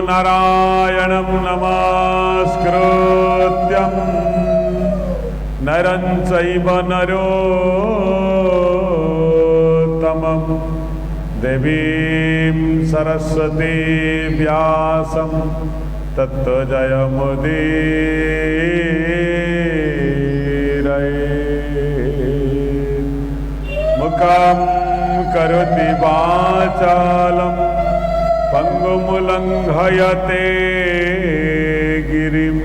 नारायणं नमस्कृत्यं नरं चैव नरोत्तमं देवीं सरस्वती व्यासं तत्तो जयमुदीरयेत्। मुखं करोति वाचालं पंगुमुलंघयते गिरिं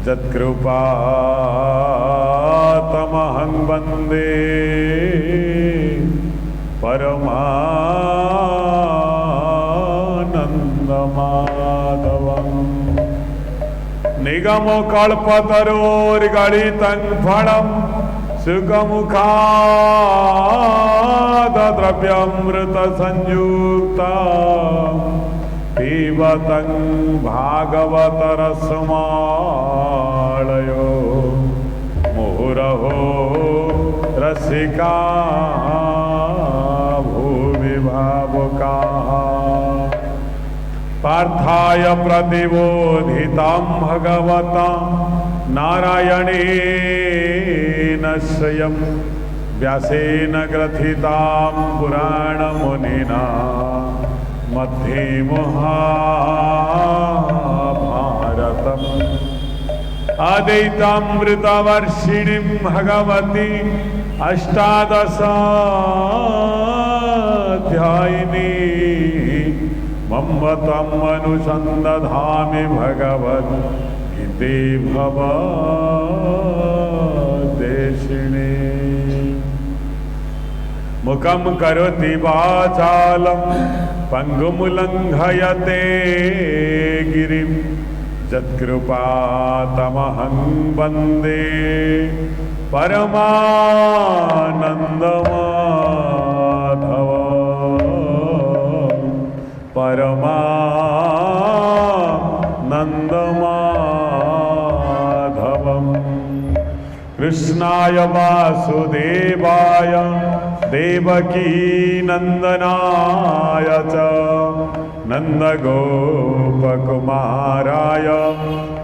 यत्कृपातमहं वन्दे परमानन्दमाधवम्। निगमकल्पतरोर्गलितं फलं सुखमुखादद्रव्यामृतसंयुक्ता पिबतं भागवतरसमालयो मुहुरहो रसिका भुवि भावुकाः। पार्थाय प्रतिबोधितं भगवता नारायणेन स्वयं व्यासेन ग्रथितां पुराणमुनिना मध्ये महाभारतम्। अद्वैतामृतवर्षिणीं भगवती अष्टादशाध्यायिनी मम्मतम् अनुसन्दधामि भगवद्गीते भवद्देशिणे। मुखं करोति वाचालं पंगुमुलंघयते गिरिं यत्कृपातमहं वन्दे परमानन्दमाधवम् परमानन्दमाधवम्। कृष्णाय वासुदेवाय देवकी नंदनाय च नन्दगोपकुमाराय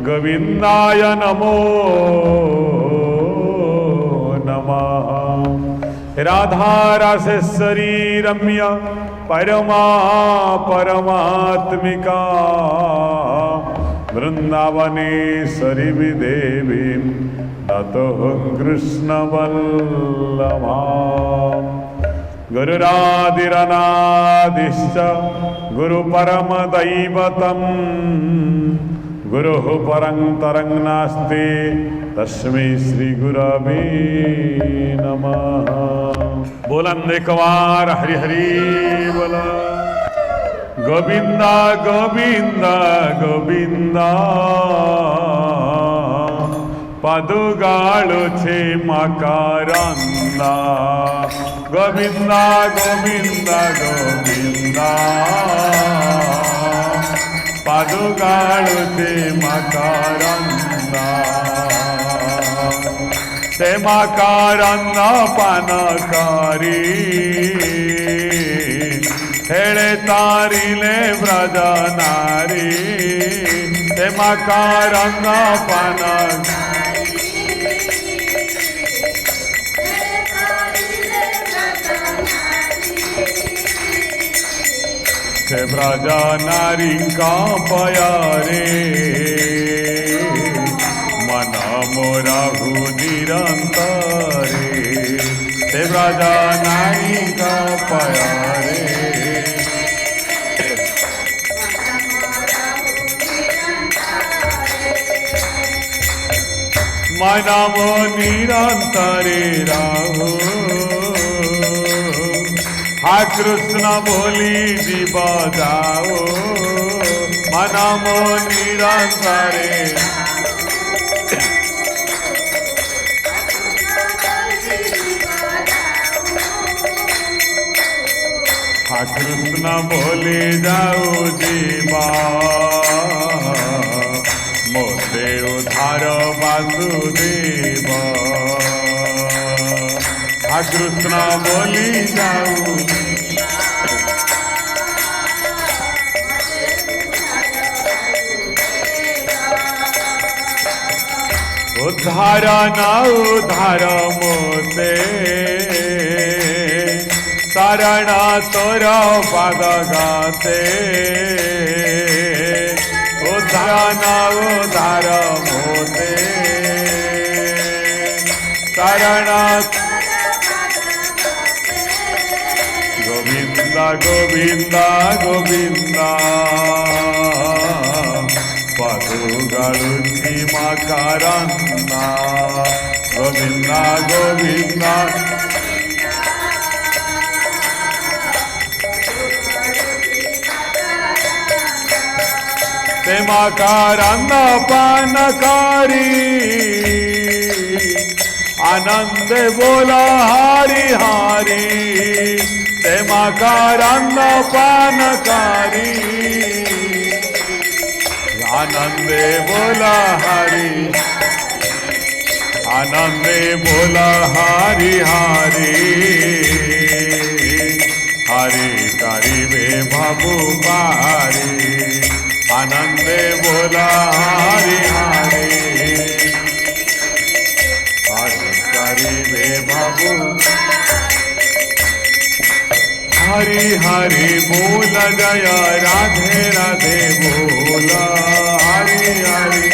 गोविन्दाय नमो नमः। राधारसेश्वरी रम्य परमा परमात्मिका वृन्दावनेश्वरी देवीं ततोऽहं कृष्णवल्लभा। गुरुरादिरनादिश्च गुरुपरमदैवतं गुरुः परं तरं नास्ति तस्मै श्रीगुरवे नमः। बोलन एक बार हरि हरि बोला। गोविंदा गोविंदा गोविंदा पदुगाळुछे मकरंदा। गोविंदा गोविंदा गोविंदा पदुगाळुछे मकरंदा। ते मकरंद पानकारी हेळे तारिले व्रजनारी। ते मकरंद पानकारी से व्रजनारी का पयारे मन मोरा निरंतरे। से व्रजनारी का पयारे मन मो निरंतरे राहो। हा कृष्ण बोली जीव जाओ मन मो निरंतरे। हा कृष्ण बोली जाओ जीवा मोते उधार वासुदेव। हा कृष्ण बोली जाऊ उद्धारण उद्धार मोते शरण तोर पाद गाते उद्धारण उद्धार मोते शरण गोविंद गोविंद गोविंद पदुगलुची मकरंद गोविंद गोविंद ते मकरंद पानकारी आनंद बोला हरि हरि ते मकरंद पानकारी आनंदे बोला हरि आनंदे बोला हरि हरि हरि करिबे भवु पारी आनंदे बोला हरि हरि हरि करिबे भवु हरि हरि बोल जय राधे राधे बोल हरि हरि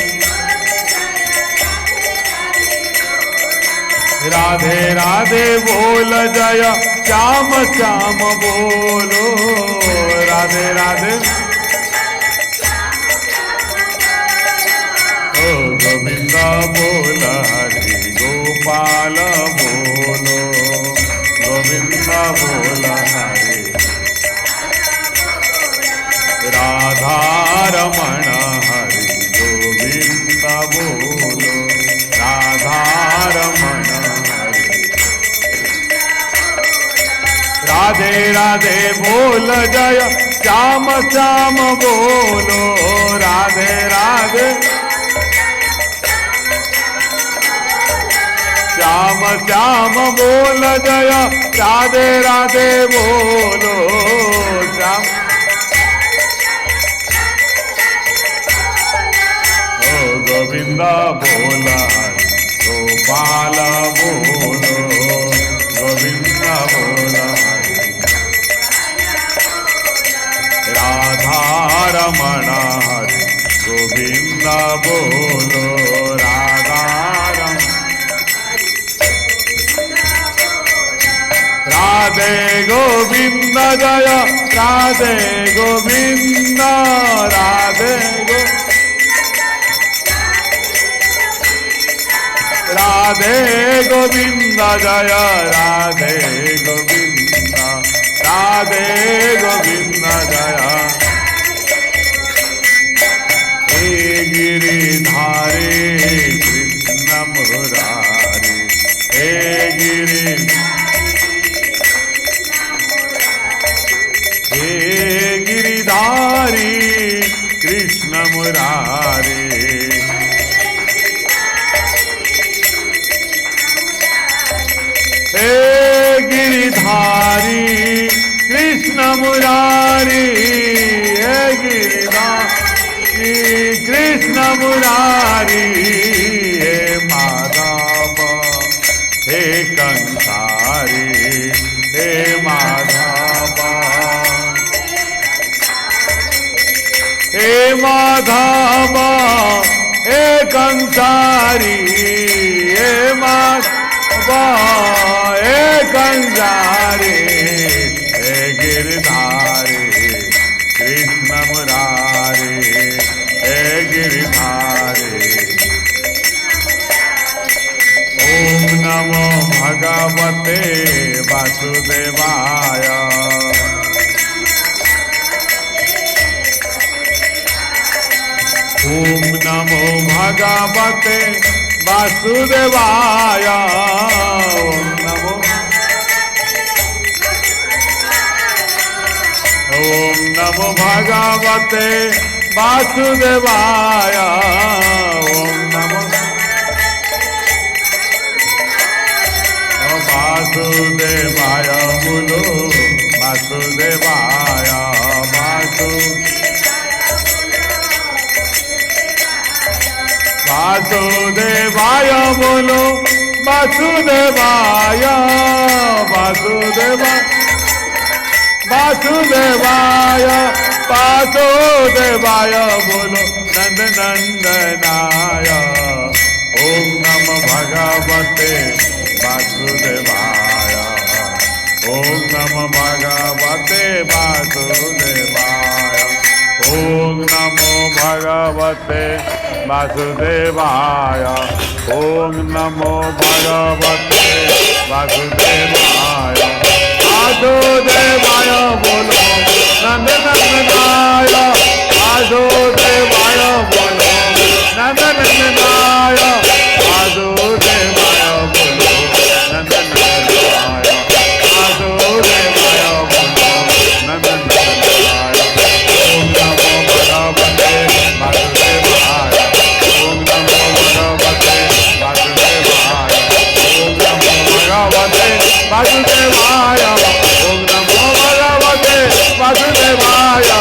राधे राधे बोल जय श्याम श्याम बोलो राधे राधे ओ गोविंद बोल हरि गोपाल बोलो गोविंद बोल हरि राधा रमण हरि गोविंद बोलो राधा रमण हरि राधे राधे बोल जय श्याम श्याम बोलो राधे राधे श्याम श्याम बोल जय राधे राधे बोलो श्याम गोविंद बोल हरि गोपाल बोलो गोविंद बोल हरि राधा रमण हरि गोविंद बोलो राधा रमण राधे गोविंद जय राधे गोविंद राधे राधे गोविंद जय राधे गोविंद राधे गोविंद जय हे गिरिधारी कृष्ण मुरारी हे गिरि हे गिरिधारी कृष्ण मुरारी हे गिरिधारी कृष्ण मुरारी हे गिरिधारी कृष्ण मुरारी हे माधव हे कंसारी हे माधव हे माधव हे कंसारी हे माधव हे कंसारी हे गिरधारी कृष्ण मुरारी हे गिरधारी ओम नमो भगवते वासुदेवाय ओम नमो भगवते वासुदेवाय ओम नमो भगवते वासुदेवाय ओम नमो वासुदेवाय बोलो वासुदेवाय वासुदेवाय बोलो वासुदेवाय वासुदेवाय वासुदेवाय वासुदेवाय बोलो नंद नंदनाय ओम नमो भगवते वासुदेवाय ओम नमो भगवते वासुदेवाय ओम नमो भगवते वासुदेवाय ओम नमो भगवते वासुदेवाय वासुदेवाय बोलो नंद नंदनाय वासुदेवाय बोलो नंद नंदनाय वासुदेवाय बोलो नंद नंदनाय वासुदेवाय बोलो नंद नंदनाय ओम नमो भगवते वासुदेवाय ओम नमो भगवते वासुदेवाय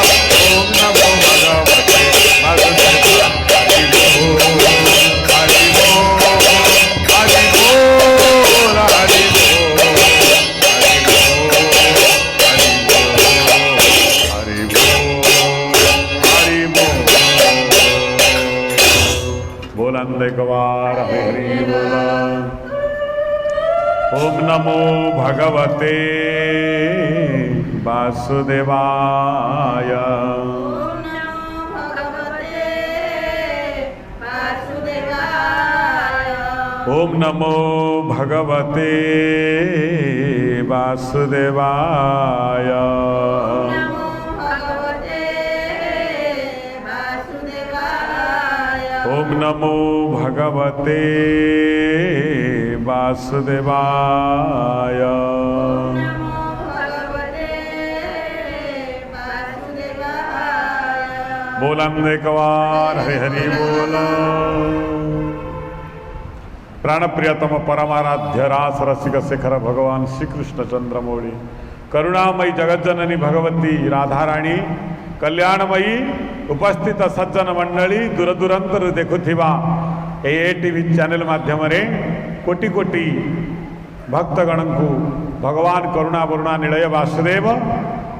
ओम नमो भगवते वासुदेवाय ओम नमो भगवते वासुदेवाय ओम नमो भगवते वासुदेवाय हरि बोल हरि बोल हरि बोल हरि बोल हरि बोल बोलन देखवार हरि बोला ओम नमो भगवते वासुदेवाय ओम नमो भगवते वासुदेवाय ओम नमो भगवते वासुदेवाय बोलन एकवार हरि हरि बोल प्राण प्रियतम परमाराध्य रास रसिक शिखर भगवान श्री कृष्ण चंद्रमौली करुणामयी जगज्जननी भगवती राधाराणी कल्याणमयी उपस्थित सज्जन मंडली दूरदूरांतर देखुथिबा ए टीवी चैनल माध्यम कोटि कोटि भक्तगण को भगवान करुणा वरुणा निलय वासुदेव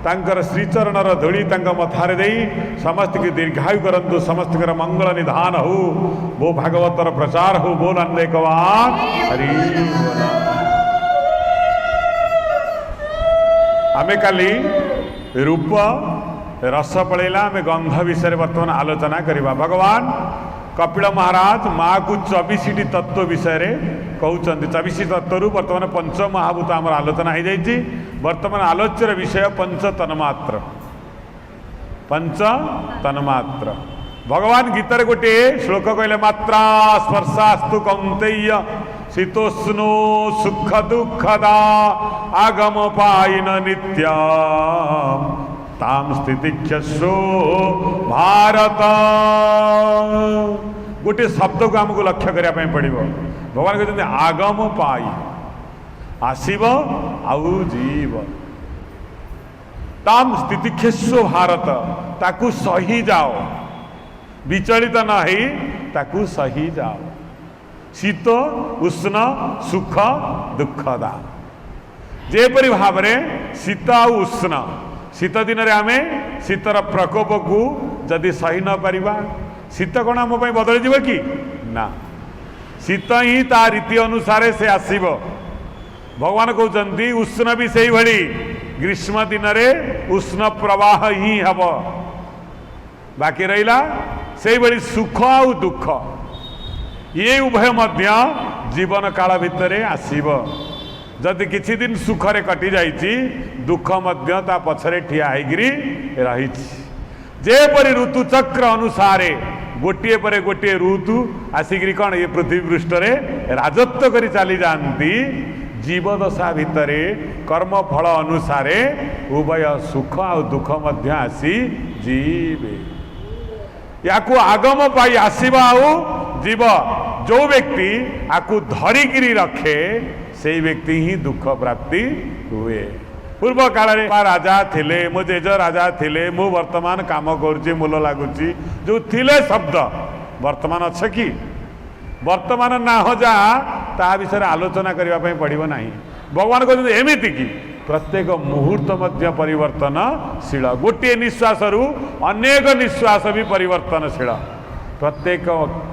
तांकर श्रीचरणर धूली तांका मथारे देई समस्त की दीर्घायु करंतु समस्त कर मंगल निधान हो वो भागवतर प्रचार हो बोल अनेकवान हरि आमे काली रूप रस पड़ेला आमे गंध विषय बर्तमान आलोचना करिबा भगवान कपिल महाराज माँ को 24 तत्व विषय कहते 24 तत्व बर्तमान पंच महाभूत आम आलोचना हो जाए बर्तमान आलोच्यर विषय पंच तन्मात्र भगवान गीतार गोटे श्लोक कहले मात्रा स्पर्शास्तु कौन्तेय शीतोष्णो सुख दुखदा आगम पाइन नित्या ताम स्थितिक्षसो भारत गोटे शब्द को आमको लक्ष्य करने पड़ो भगवान कहते आगम पाई आसब आउ जीव ताम स्थितिक्षसो भारत ताकू सही जाओ विचलित न ही ताकू सही जाओ शीत उष्ण सुख दुखदा जेपरी भाव में शीत आ उष्ण शीत दिन में आम शीतर प्रकोप को जदि सही न पारिबा शीत कौन आम बदल जीव कि ना शीत ही ता रीति अनुसार से आसीब भगवान कहते उष्ण भी से भली ग्रीष्म दिन में उष्ण प्रवाह ही हम बाकी रहा से भली सुख आ दुख ये उभय मध्य जीवन काल भितर आसीब जदि किछि दिन सुखरे कटि जाइछि दुख मध्य ता पछरे ठिया हैगिरी रहिछि जेपरि ऋतु चक्र अनुसारे गोटे पर गोटे ऋतु आसिक कौन ये पृथ्वी पृष्ठ राजत्व करी चली जाती जीवदशा भितर कर्मफल अनुसारे उभय सुख आ दुख मध्य आसी जीवे या आगम पाई आसवा आउ जीव जो व्यक्ति आपको धरिकी रखे से व्यक्ति ही दुख प्राप्ति हुए। पूर्व काल राजा थिले मो जेज राजा थिले मु वर्तमान काम करुच्ची मूल लगुच जो थिले शब्द वर्तमान अच्छे कि वर्तमान ना हो जा ता विषय आलोचना करने पड़ो ना। भगवान कहते एमती कि प्रत्येक मुहूर्त मध्य परिवर्तनशील, गोटे निश्वास रु अनेक निश्वास भी परिवर्तनशील। प्रत्येक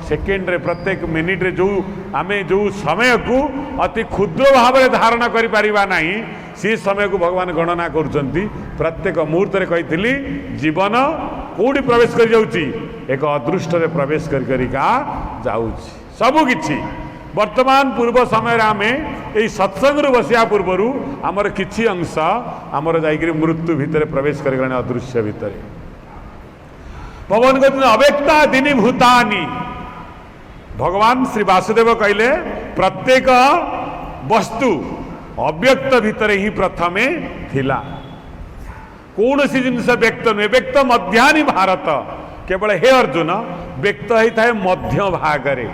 सेकेंड रे प्रत्येक मिनिट रे जो आमे जो समय को अति क्षुद्र भाव में धारण करि परिबा नाही, से समय को भगवान गणना करुचंती। प्रत्येक मुहूर्त रे कहितली जीवन कोडी प्रवेश कर जाउची, एक अदृष्ट रे प्रवेश करिका जाउची। सबु किछि वर्तमान पूर्व समय आम यही सत्संग बसिया पूर्वर आमर किछि अंश आमर जाइकरी मृत्यु भितर प्रवेश कर अदृश्य भितर। भगवान कहते अव्यक्ता दिनी भूतानी। भगवान श्री वासुदेव कहले प्रत्येक वस्तु अव्यक्त भितर ही प्रथमे थिला। कौन सी जिनस व्यक्त नुहे, व्यक्त मध्यानि भारत। केवल हे अर्जुन व्यक्त होता है मध्य भागरे।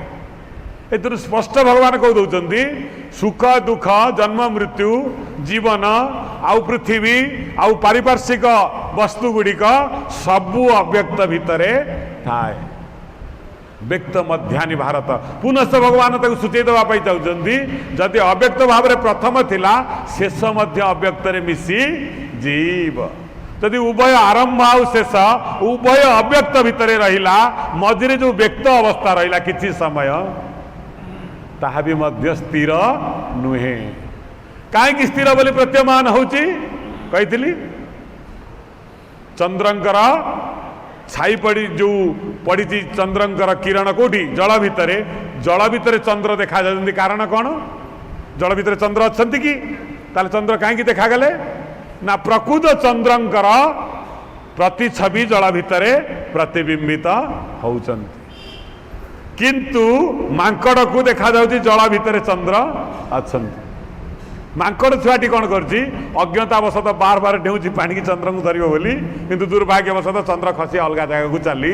एथुर स्पष्ट भगवान कह दौरान सुख दुख जन्म मृत्यु जीवन आउ पृथ्वी आउ पारिपार्श्विक वस्तु गुड़िक सबू अव्यक्त भितरे थाए। व्यक्त मध्यानि भारत। पुनश्च भगवान ताको सूचई देवाई चाहते जदि अव्यक्त भाव में प्रथम थिला शेष मध्य अव्यक्त मिसी जीव। जदि उभय आरंभ आउ शेष उभय अव्यक्त भितर रहिला, मझिरे जो व्यक्त अवस्था रहिला किछि समय ताहा भी मध्य स्थिर नुहे। कहीं स्थिर बोली प्रतीयमान होची कही चंद्रंकर छाई पड़ी जो पड़ी चंद्रंकर किरण कोठी जल भितर, जल भितर चंद्र देखा जाती। कारण कौन? जल भितर चंद्र अच्छी कि ताले चंद्र कहीं देखागले ना प्रकृत चंद्रंकर प्रति छवि जल भितर प्रतिबिंबित होउचंती। किंतु मांकड़ को देखा जाउची जल भितर चंद्र अच्छंती। मांकड़ छुआटी कौन करची अज्ञतावशत बार बार ढेउची पानी की चंद्र को धरिबो बोली, किंतु दुर्भाग्यवशत चंद्र खसी अलग जगह को चली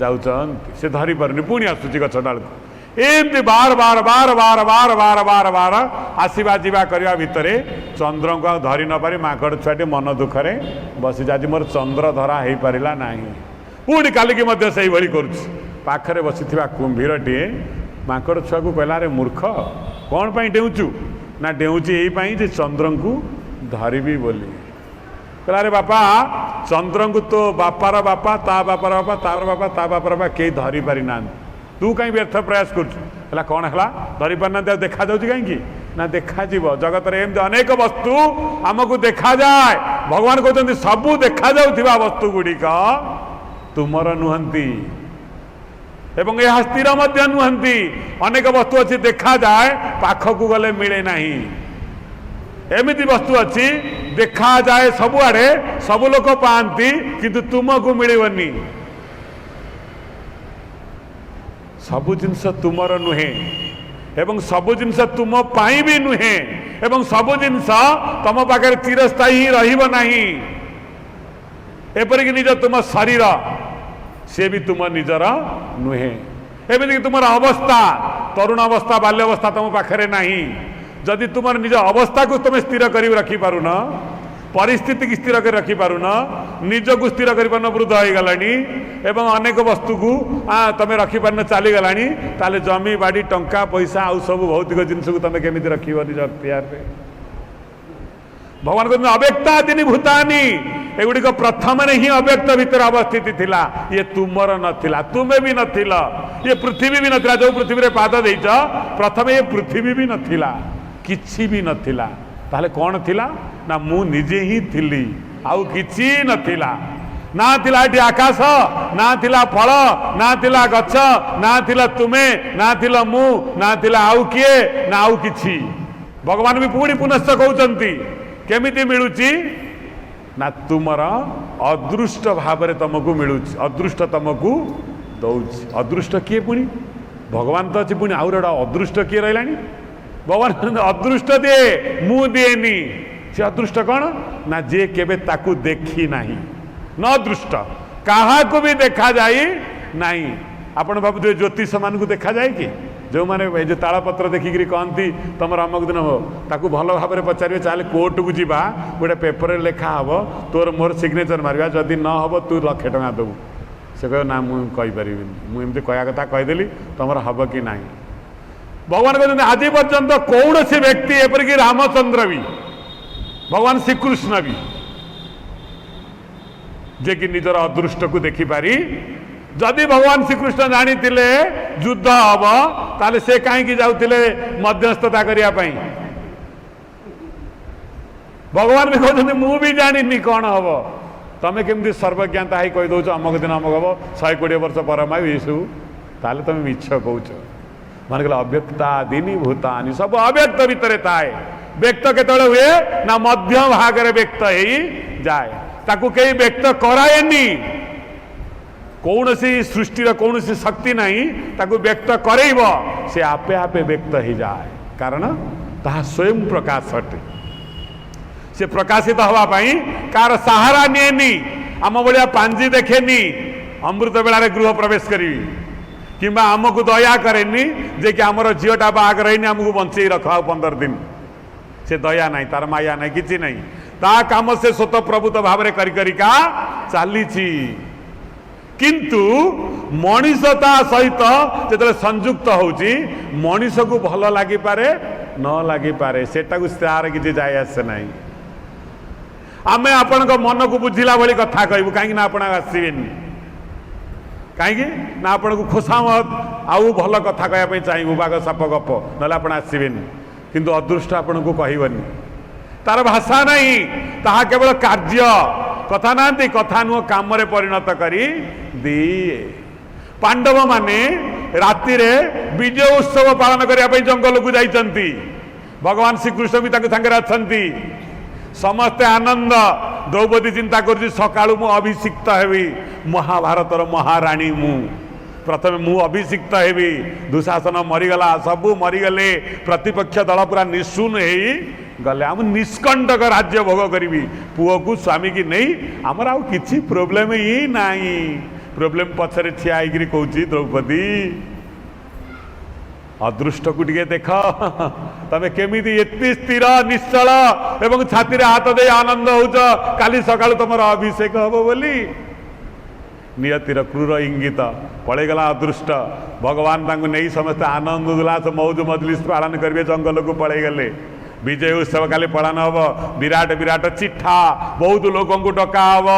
जाउचंती। से धरी परनी पुणी आसुची गछ डाल को। एमती बार बार बार बार बार बार बार बार आसवा जीवा करवा भितर चंद्र को धरी न पारी मांकड़ छुआटी मन दुखरे बसी आज मोर चंद्र धरा हो पारा ना। पुणी कालिकी मध्य से भली करुची। पाखरे बसी कुंभीरटे मांकड़ छुआ को कहला रे मूर्ख कौन पाई डेउचु ना डेउची यही जे चंद्र को धरबी बोली। कहला रे बापा चंद्र को तो बापार बापा ता बापार बापा तार बापा ता बापार बापा कई धरी पारि ना, तू कहीं व्यर्थ प्रयास कर कौन है धरी पार ना देखा जाऊँगी कहीं ना देखा जगत में एमती अनेक वस्तु आमको देखा जाए। भगवान कहते सबू देखा जाउथिबा वस्तु गुड़िक तुमर नुहंती एवं यह स्थिर मध्य नुहंती। अनेक वस्तु अच्छी देखा जाए पाखक गले मिले नहीं। एमती वस्तु अच्छी देखा जाए सबुआड़े सब लोग पाती किंतु तुमको मिलबनी। सबु जिनस तुमर नुहे एवं सबु जिनस तुम पाई भी नुहे एवं सबु जिनस तुम पाखे चिरस्थायी रहिब नाही। एपरिक निज तुम शरीर से भी तुम निजर नुहे। एमती तुम अवस्था तरुण अवस्था बाल्यावस्था तुम पाखे नहीं। जदि तुम निज अवस्था को तुम स्थिर कर रखी पारुन, परिस्थिति की स्थिर कर रखी पारुन, निज को स्थिर कर पारुन वृद्ध हो गलानी एवं अनेक वस्तु को तुम रखी पारुन चली गलानी, ताले जमी बाड़ी टंका पैसा आउ सब भौतिक जिनस को तुम केमिति रखिब निज अख्तियार रे। भगवान कहते अव्यक्ता दिनी भूतानी। एगुड़िक प्रथम ही अव्यक्त भितर अवस्थित थिला। ये तुमर नथिला, तुमे भी नथिला, ये पृथ्वी भी नथिला। जो पृथ्वी रे पाद देइछ प्रथम ये पृथ्वी भी नथिला, किछि भी नथिला। ताहले कौन थिला ना मु निजे ही थिली, आउ किछि नथिला। ना थिला एठी आकाश, ना थिला फल, ना थिला गछ, ना थिला तुमे, ना थिला मु, ना थिला आउ किए, ना आउ किछि। भगवान भी पुणी पुनश्च कहउचंती केमिति मिलुची ना तुमर अदृष्ट भाव में तुमको मिलूची, अदृष्ट तुमको दौची। अदृष्ट किए पुणी भगवान तो अच्छी पुणी आउ अदृष्ट किए रहा। भगवान अदृष्ट दिए मु दिएनी। से अदृष्ट कौन ना जे केबे ताकू देखी नहीं, न दृष्ट कहा को भी देखा जाए नहीं। आपण भावुए ज्योतिष मान को देखा जाए कि जो मैंने जो तालपत्र देखिकी कहती तुम अमुक दिन हो ताकू भल भाव में पचारे चल कोर्ट को जीवा गोटे पेपर लेखा हम तोर मोर सिग्नेचर मारिया जदि न हम तू लक्षे टଙ୍କା देबू। से कह ना मुझे कहीपरि मुझे कह कथा कहीदेली तुम हम कि ना भगवान कहते आज पर्यंत कौन सी व्यक्ति एपरिक रामचंद्र भी भगवान श्रीकृष्ण भी जे कि निजर अदृष्ट को देखिपारी जदि भगवान श्रीकृष्ण जानी युद्ध हम ताले से कहीं जाऊले मध्यस्थता करने भगवान भी कहते मु भी जानी कौन हम तमें केमती सर्वज्ञाता ही कहीदौ अमक दिन अमक हम 120 वर्ष पर ये सब ताले तुम मिछ कौच मान कहला अव्यक्ता दिनी भूतानी सब अव्यक्त भितर थाए व्यक्त केतले हुए ना मध्य भाग व्यक्त ही जाए ताकू कहीं व्यक्त कराएनी कौन सी सृष्टिर कौन सी शक्ति नहीं ताकू व्यक्त करेब से आपे आपे व्यक्त ही जाए कारण ताहा स्वयं प्रकाश अटे से प्रकाशित हवापाई कार सहारा निएनी आम भाया पांजी देखेनी अमृत बेलार गृह प्रवेश करी कि आमको दया करेनी जे कि आमर झीटा बाहागर होनी आमको बंचे रख 15 दिन से दया नहीं तार माया नहीं किसी नहीं ता काम से स्वतः प्रभुत भाव में करिका चली किंतु मनीषता सहित जो संयुक्त होची मनीष को भल लगी पारे न लगी पारे सेटा को तार किसी जाए आसे नहीं आमे आपण मन को बुझिला भली कथा कहबू कहीं आपण आसबेनि कहीं ना आपण को खोसामत आउ भल कथा कहवाई चाहबू बाघ साप गप ना आप आसबेनि किंतु अदृष्ट आपण को कहबनी तार भाषा नहीं ताहा केवल कार्य कथा ना कथा नुह काम रे परिणत करी दिए पांडव माने राति रे विजय उत्सव पालन करने जंगल को जाइछंती भगवान श्रीकृष्ण भी संगे अछंती समस्ते आनंद द्रौपदी चिंता कर सकाळु मु अभिषिक्त हेबी महाभारतर महाराणी मु प्रथम मु अभिषिक्त हेबी दुशासन मरीगला सबू मरीगले प्रतिपक्ष दल पूरा निशून हेई गले आम निष्कंटक राज्य भोग करी पुओ को स्वामी की नहीं आमर आउ किछि प्रोब्लेम ही नहीं प्रोब्लेम पछरे ठिया होकर कहूँ द्रौपदी अदृष्ट को टे देख तमें केमी एति स्थिर निश्चल एवं छाती हाथ दे आनंद होच काली सकाळु तुम अभिषेक हम बोली नियतिर क्रूर इंगित पलैगला अदृष्ट भगवान तांको नहीं समस्त आनंद उल्लास मौज मजलिस पालन करेंगे जंगल को पलैगले विजय उत्सव काली पालन हम विराट विराट चिठा बहुत लोगों को डका हम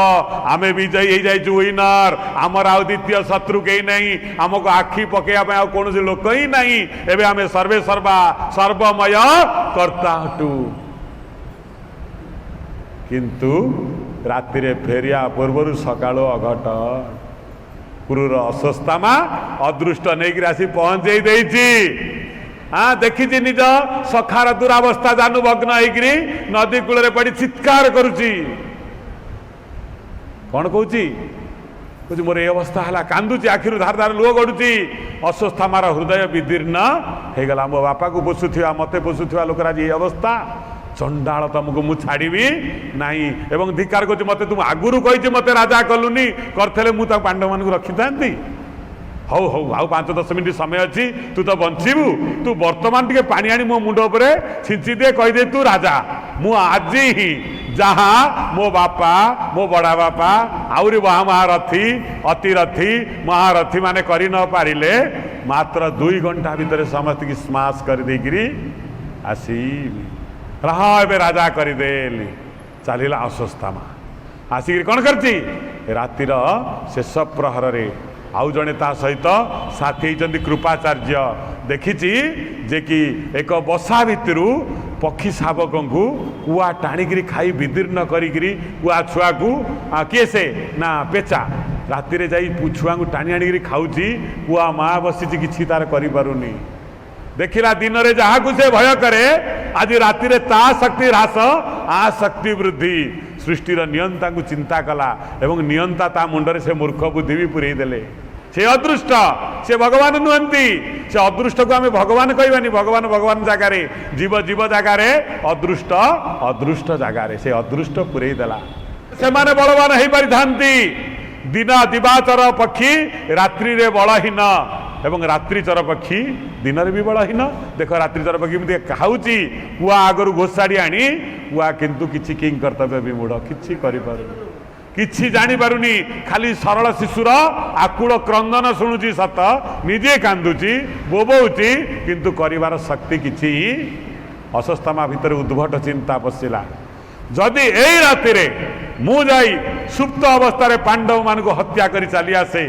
आम विजयी हो जाइए विनर आमर आउ द्वितीय शत्रु कहीं नहीं आमको आखि पकड़ा कौन लोक ही नहीं एवं आम सर्वे सर्वा सर्वमय कर्ता हटू किंतु राति रे फेरिया पूर्वर सकाळ अघट क्रूर अस्वस्थामा अदृष्ट नहीं आसी पहुंचे देछि हाँ देखी निज सखार दुरावस्था जानुभग्न होगी नदी कूल पड़ी चित्कार करुची कौन कहूँ मोर ये अवस्था है कांदुची आखिर धार धार लुह गड़ुची अस्वस्था मार हृदय विदीर्ण हो गला मो बापा को पोषुवा मत पोषुवा लोक आज ये अवस्था चंडाल तुमको मु छाड़ी नहीं एवं धिकार कर मत तुम आगुरी कही मत राजा कलुनी करते मुझे पांडव मान रखी था हौ हौ आउ 5-10 मिनट समय अच्छी तू तो बचबू तू वर्तमान टे पानी आनी मो मुंड उपरे छिंची दे कहीदे तू राजा मु आज ही जहाँ मो बापा मो बड़ा बापा आउरी महारथी अतिरथी महारथी माने करि न पारिले मात्र 2 घंटा भितर समस्त की स्माश कर देगिरी आसीबी रहा ए राजा करदेली चलला अस्वस्था आसिक कौन करती रातिर शेष प्रहर रे आउ जड़े ता सहित साथी होती कृपाचार्य देखी जे कि एक बसा भितर पक्षी शावक को कुआ टाणिकी खाई विदीर्ण करी कुआ छुआ को किए से ना पेचा राति रे जाई छुआ को टाणी आणी खाऊची कुआ माँ बसी किसी तार करें देखिला दिन रे जहाँ को से भय करे आज राति रे ता शक्ति ह्रास आ शक्ति वृद्धि सृष्टिर नियंता को चिंता कला एवं नियंता ता मुंडरे से मूर्ख बुद्धि भी पुरई देले से अदृष्ट से भगवान नुहंती से अदृष्ट को आम भगवान कहबानी भगवान भगवान जगार जीव जीव जगार अदृष्ट अदृष्ट जगार से अदृष्ट पुरई देला से माने बलवान हो पारि थांती दिन दिवाचर पक्षी रात्रि रे बलहीन एवं रात्रिचर पक्षी दिन में भी बलहीन देख रात्रिचर पक्षी खाऊची कुआ आगर घोषाड़ी आनी कुआ किंतु किसी किंग कर्तव्य विमूढ़ किसी किछि जानी पारुनी खाली सरल शिशुर आकुल क्रंदन शुणुची सत निजे कांदुची बोबौची किंतु करिवार शक्ति किछि अस्वस्थमा भितर उद्भट चिंता पशिला जदि एई राति रे मु जाई सुप्त अवस्था पांडव मान को हत्या करी चली आसे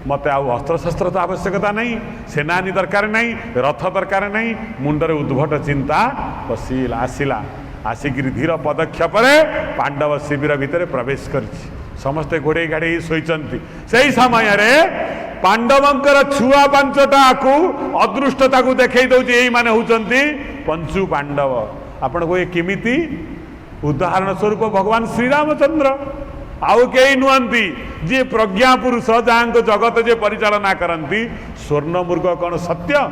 मते आउ अस्त्र शस्त्र तो आवश्यकता नहीं सेनानी दरकार नहीं रथ दरकार नहीं मुंडरे उद्भट चिंता पशिला आसिला आसिक धीर पदक्षेप पांडव शिविर भितर प्रवेश कर समस्ते घोड़े घाड़े शोचंती से समय रे पांडवंकर छुआ पांचटा को अदृष्टता को देखई दउची एई माने होचंती पंचु पांडव आपण को किमिति उदाहरण स्वरूप भगवान श्री रामचंद्र आउ कई नुहंती जी प्रज्ञा पुरुष जहाँ जगत जे परिचालना करती स्वर्ण मृग कौन सत्य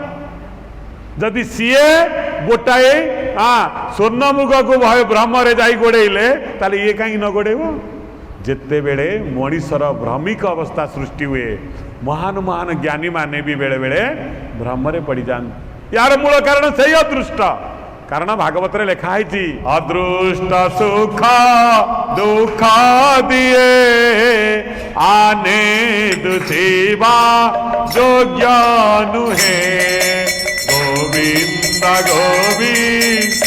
जदि सीए गोटाए स्वर्ण मृग को भय भ्रम जाई गोड़े ताले ये कहीं न गोड़ेब जिते बेले मनीषर भ्रमिक अवस्था सृष्टि हुए महान महान ज्ञानी माने भी बेले बेले भ्रम पड़ जाते यार मूल कारण से अदृष्ट कारण भागवत रे लिखा है अदृष्ट सुख दुख दिए आने दुसेवा योग्य नुहे गोविंद गोविंद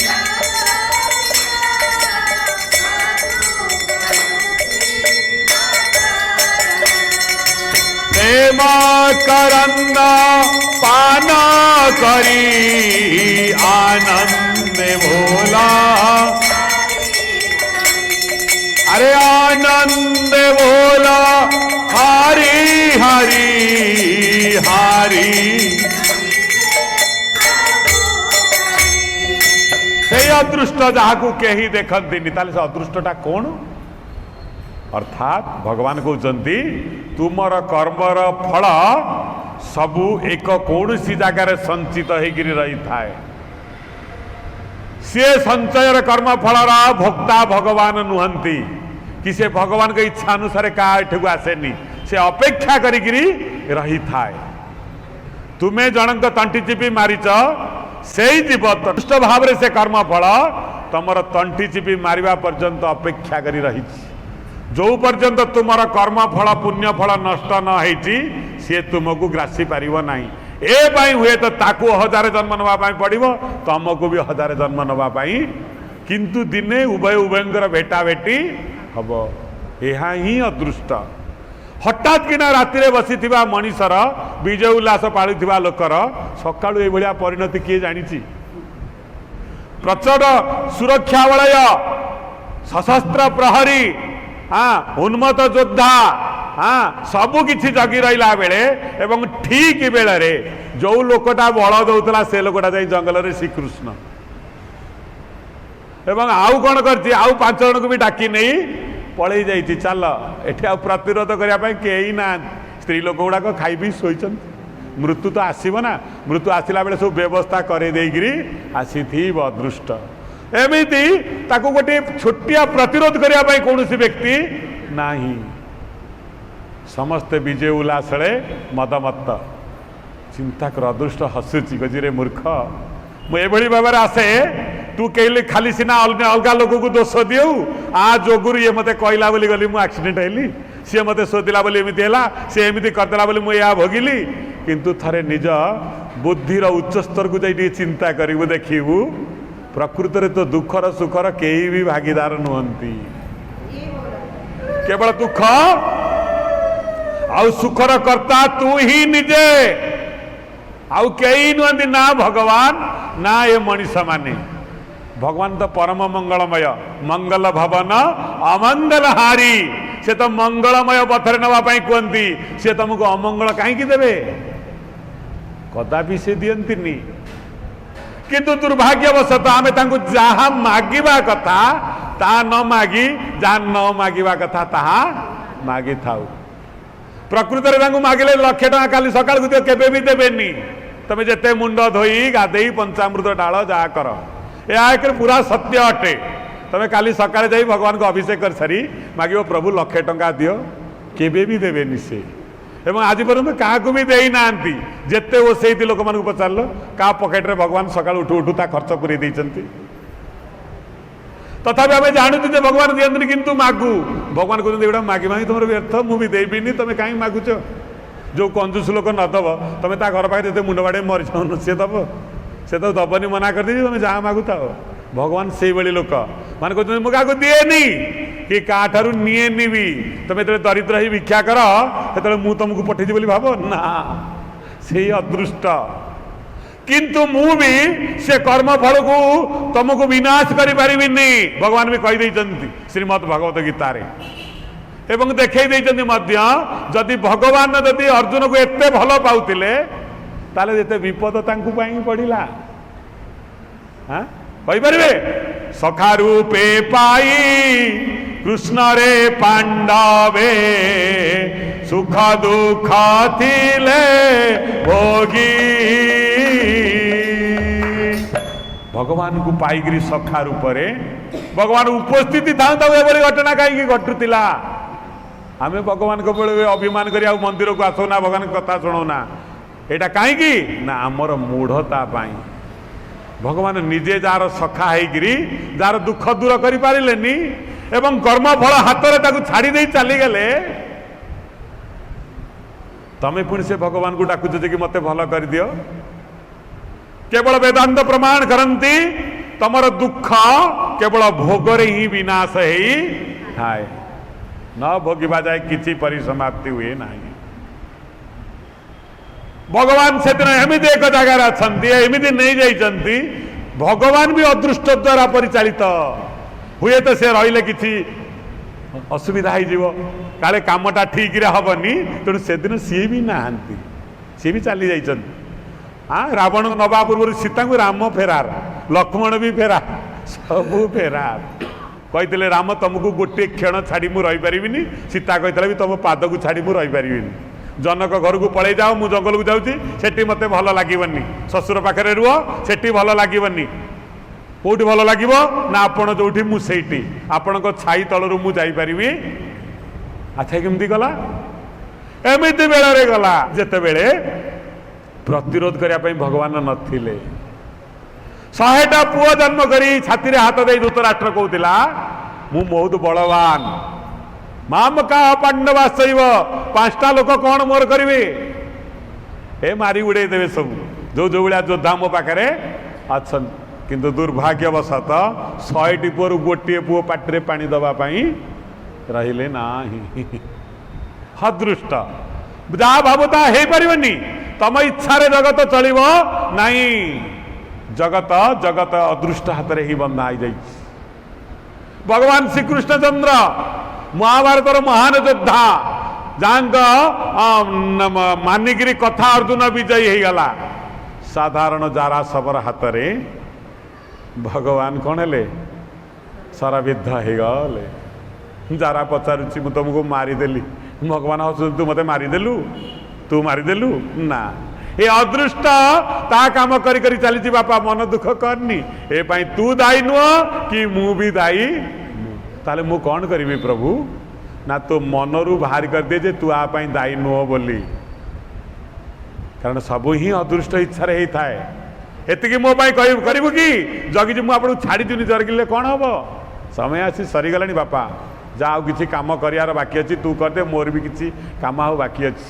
प्रेम करंद पान करी आनंद भोला अरे आनंद भोला हरि हरि हरि से अदृष्ट जहाँ कहीं देखती से अदृष्टटा कौन अर्थात भगवान कहते तुमर कर्मर फल सबू एक कौन सी जगार संचित होकर रही थाए सी संचयर कर्म फलर भोक्ता भगवान नुहंती कि से भगवान के इच्छा अनुसार क्या को आसेनी से अपेक्षा करी रही थाए तुम्हें जनक तंटी चिपी मारिच से जीव दुष्ट भाव से कर्म फल तुमर तंटी चिपी मारिबा पर्यंत अपेक्षा करी रही जो पर्यंत तुमर कर्म फल पुण्य फल नष्ट न होती सी तुमको ग्रासी पार ना ए हुए तो ताकू 1000 जन्म नापी पड़ो तुमको भी 1000 जन्म नापी किंतु दिने उभय उभयंकर भेटा भेटी हम यह ही अदृष्ट हठात किना राति बसी मनीषर विजय उल्लास पालुवा लोकर सकाळु ए भलिया परिणति किए जानी प्रचंड सुरक्षा वलय सशस्त्र प्रहरी उन्मत्त योद्धा सबु किछि जगी रहा बेले एवं ठीक बेले जो लोकटा बल दौला से लोकटा जाई जंगल रे श्रीकृष्ण एवं आउ कौन कर आउ 5 जन को भी डाकी नहीं पलई जाइए चल एठी आउ प्रतिरोध करने कई ना स्त्री लोक गुड़ाक खाई पी शोचन मृत्यु तो आसब ना मृत्यु आसला बेले सब व्यवस्था कर आसी अदृष्ट एमती ताकू गोटे छोटिया प्रतिरोध करने कौन व्यक्ति नाही समस्ते विजय उल्लास मदमत्त चिंता कर अदृष्ट हसुची गजीरे मूर्ख मुझे भाव आसे तू कहली खाली सीना अलग लोक को दोष दियो आ जोगुरु ये मते कहला बोली गली मु एक्सीडेंट हेली सी मते शोधिला बोली एमती हैला सी एमती करदेला बोली मु या भोगिली किंतु थरे निज बुद्धिर उच्च स्तर को जाई चिंता करिवु देखिवु प्रकृत रे तो दुखर सुखर केही भी भागीदार नुहंती केवल दुख आउ सुखर कर्ता तू ही निजे आउ कई नुहंती ना भगवान ना ये मनीष माने भगवान तो परम मंगलमय मंगल भवन अमंगल हारी से तो मंगलमय पथरे नापी कहती सी तुमको अमंगल कहीं देवे कदापि से दियंती किंतु दुर्भाग्यवशतः आमे तांको जहाँ मागिबा कथा ता न मागी जहाँ न मागिबा कथा ताहा मागी थाउ प्रकृत रे तांको मागिले 1 लाख टका काली सकाळ को केबे भी देबेनी तमे जेते मुंड धोई गाधेई पंचामृत डाल जा कर या एक पूरा सत्य अटे तमे काली सकाळे जाई भगवान को अभिषेक कर सारी मागिबो प्रभु 1 लाख टका दियो केबे भी देबेनी से एवं आज पर्यंत क्या भी दे ना जिते ओसई लोक मान पचार क्या पकेट रे भगवान सका उठू उठू ता खर्च कर तथापि आम जानू जे भगवान दिखती किंतु मागू भगवान कहते एगुड़ा मागी मागी तुम व्यर्थ मुझे देविनी तुम कहीं मागुच जो कंजूस लोक नदब तुम ता घर पाखे जिते मुंड बाड़े मरी जाऊन सी दब से तो दबनी मना कर दी तुम जहाँ मागुता भगवान से भाई लोक मैंने कहते मुझे क्या दिएनी कि काठारू निएनी भी तुम जो दरिद्र ही भिक्षा कर से मुझे तुमको पठेजी बोली भाव ना से अदृष्ट किंतु मु भी से कर्म फल को तुमको विनाश कर पारिनी भगवान भी कही श्रीमद भगवत गीतार एवं देखई जदि भगवान जदि अर्जुन को एते भल पाउतिले ताले जेते विपद तांकु पाई पड़िला हाँ कहि परिबे सखा रूपे पाई कृष्ण रे पांडवे सुख दुख थिले भोगी भगवान को पाईगिरी सखा रूप भगवान उपस्थिति था घटना कहीं घटुला आम भगवान को बड़े अभिमान कर मंदिर को आसोना भगवान कथा शुणुना यहाँ कहीं ना आमर मूढ़ता भगवान निजे जार सखा होगी जार दुख दूर कर पारे एवं कर्मफल हाथ में छाड़ी दे चलीगले तमें पुणी से भगवान को डाकुच कि मत भल कर दियो केवल वेदांत प्रमाण करती तमर दुख केवल भोगरे ही विनाश ही थाए न भोगवा जाए किसी परिसमाप्ति हुए ना भगवान से दिन एमती एक जगार अच्छा एमती नहीं जाइए भगवान भी अदृष्ट द्वारा परिचालित हुए तो से रही किसी असुविधा हो काले कामटा ठीक हेनी तेणु से दिन सी भी नहांती सी भी चली जाइए हाँ रावण नवा पूर्व सीता को राम फेरार लक्ष्मण भी फेरार सबू फेरार कहते राम तुमको गोटे क्षण छाड़ी मु रही पारिनी सीता कहता भी तुम पाद को छाड़ी मु रही पारिनी जनक घर को पलि जाओ मु जंगल को जाऊँगी मत भल लगे शशुर पाखे रुह से भल लगे कौटी भल लगे ना आपण जो मुझे आपण छाई तलू मुझे अच्छा केमती गला एमती बेल गला जिते बेले प्रतिरोध करने भगवान नथिले 100टा पुओ जन्म करी छाती रे हाथ दे धृतराष्ट्र कहूला मु बहुत बलवान माम का पांडवा सैव 5टा लोक कौन मोर करेंगे ए मारी उड़े देवे सब जो जो भाया योद्धा मो पाखे अच्छा किंतु दुर्भाग्यवशत 100टी पुओ गोटे पुओ पाटे पानी दवाई रहिले ना अदृष्ट जहाँ भावता हो पारनी तम इच्छा जगत चलो नहीं जगत जगत अदृष्ट हाथ में ही बंधा हो भगवान श्रीकृष्णचंद्र महाभारतर महान योद्धा जहाँ मानिकी कथा अर्जुन विजयी हो गला साधारण जारा सबर हाथ में भगवान कौन है शरविद्ध हो गले जारा पचारुची मु तुमको मारिदेली भगवान हस तू मत मारिदेलु तू मारिदेलु ना ये अदृष्ट ता काम करी करी चली बापा मन दुख करनी ए पाई तू दायी नुह कि मु भी दायी ताले मु कौन करी प्रभु ना तो मनरू बाहर कर दे जे तू आपाई दायी नुह बोली कारण सब ही अदृष्ट इच्छा होता है एतिकी मो करू कि जगी मुझे आपको छाड़ी दूनी जरगिले कौन हम समय आसी सरीगला बापा जा आ किसी कम कर बाकी अच्छी तू करदे मोर भी किसी कम आ बाकी अच्छी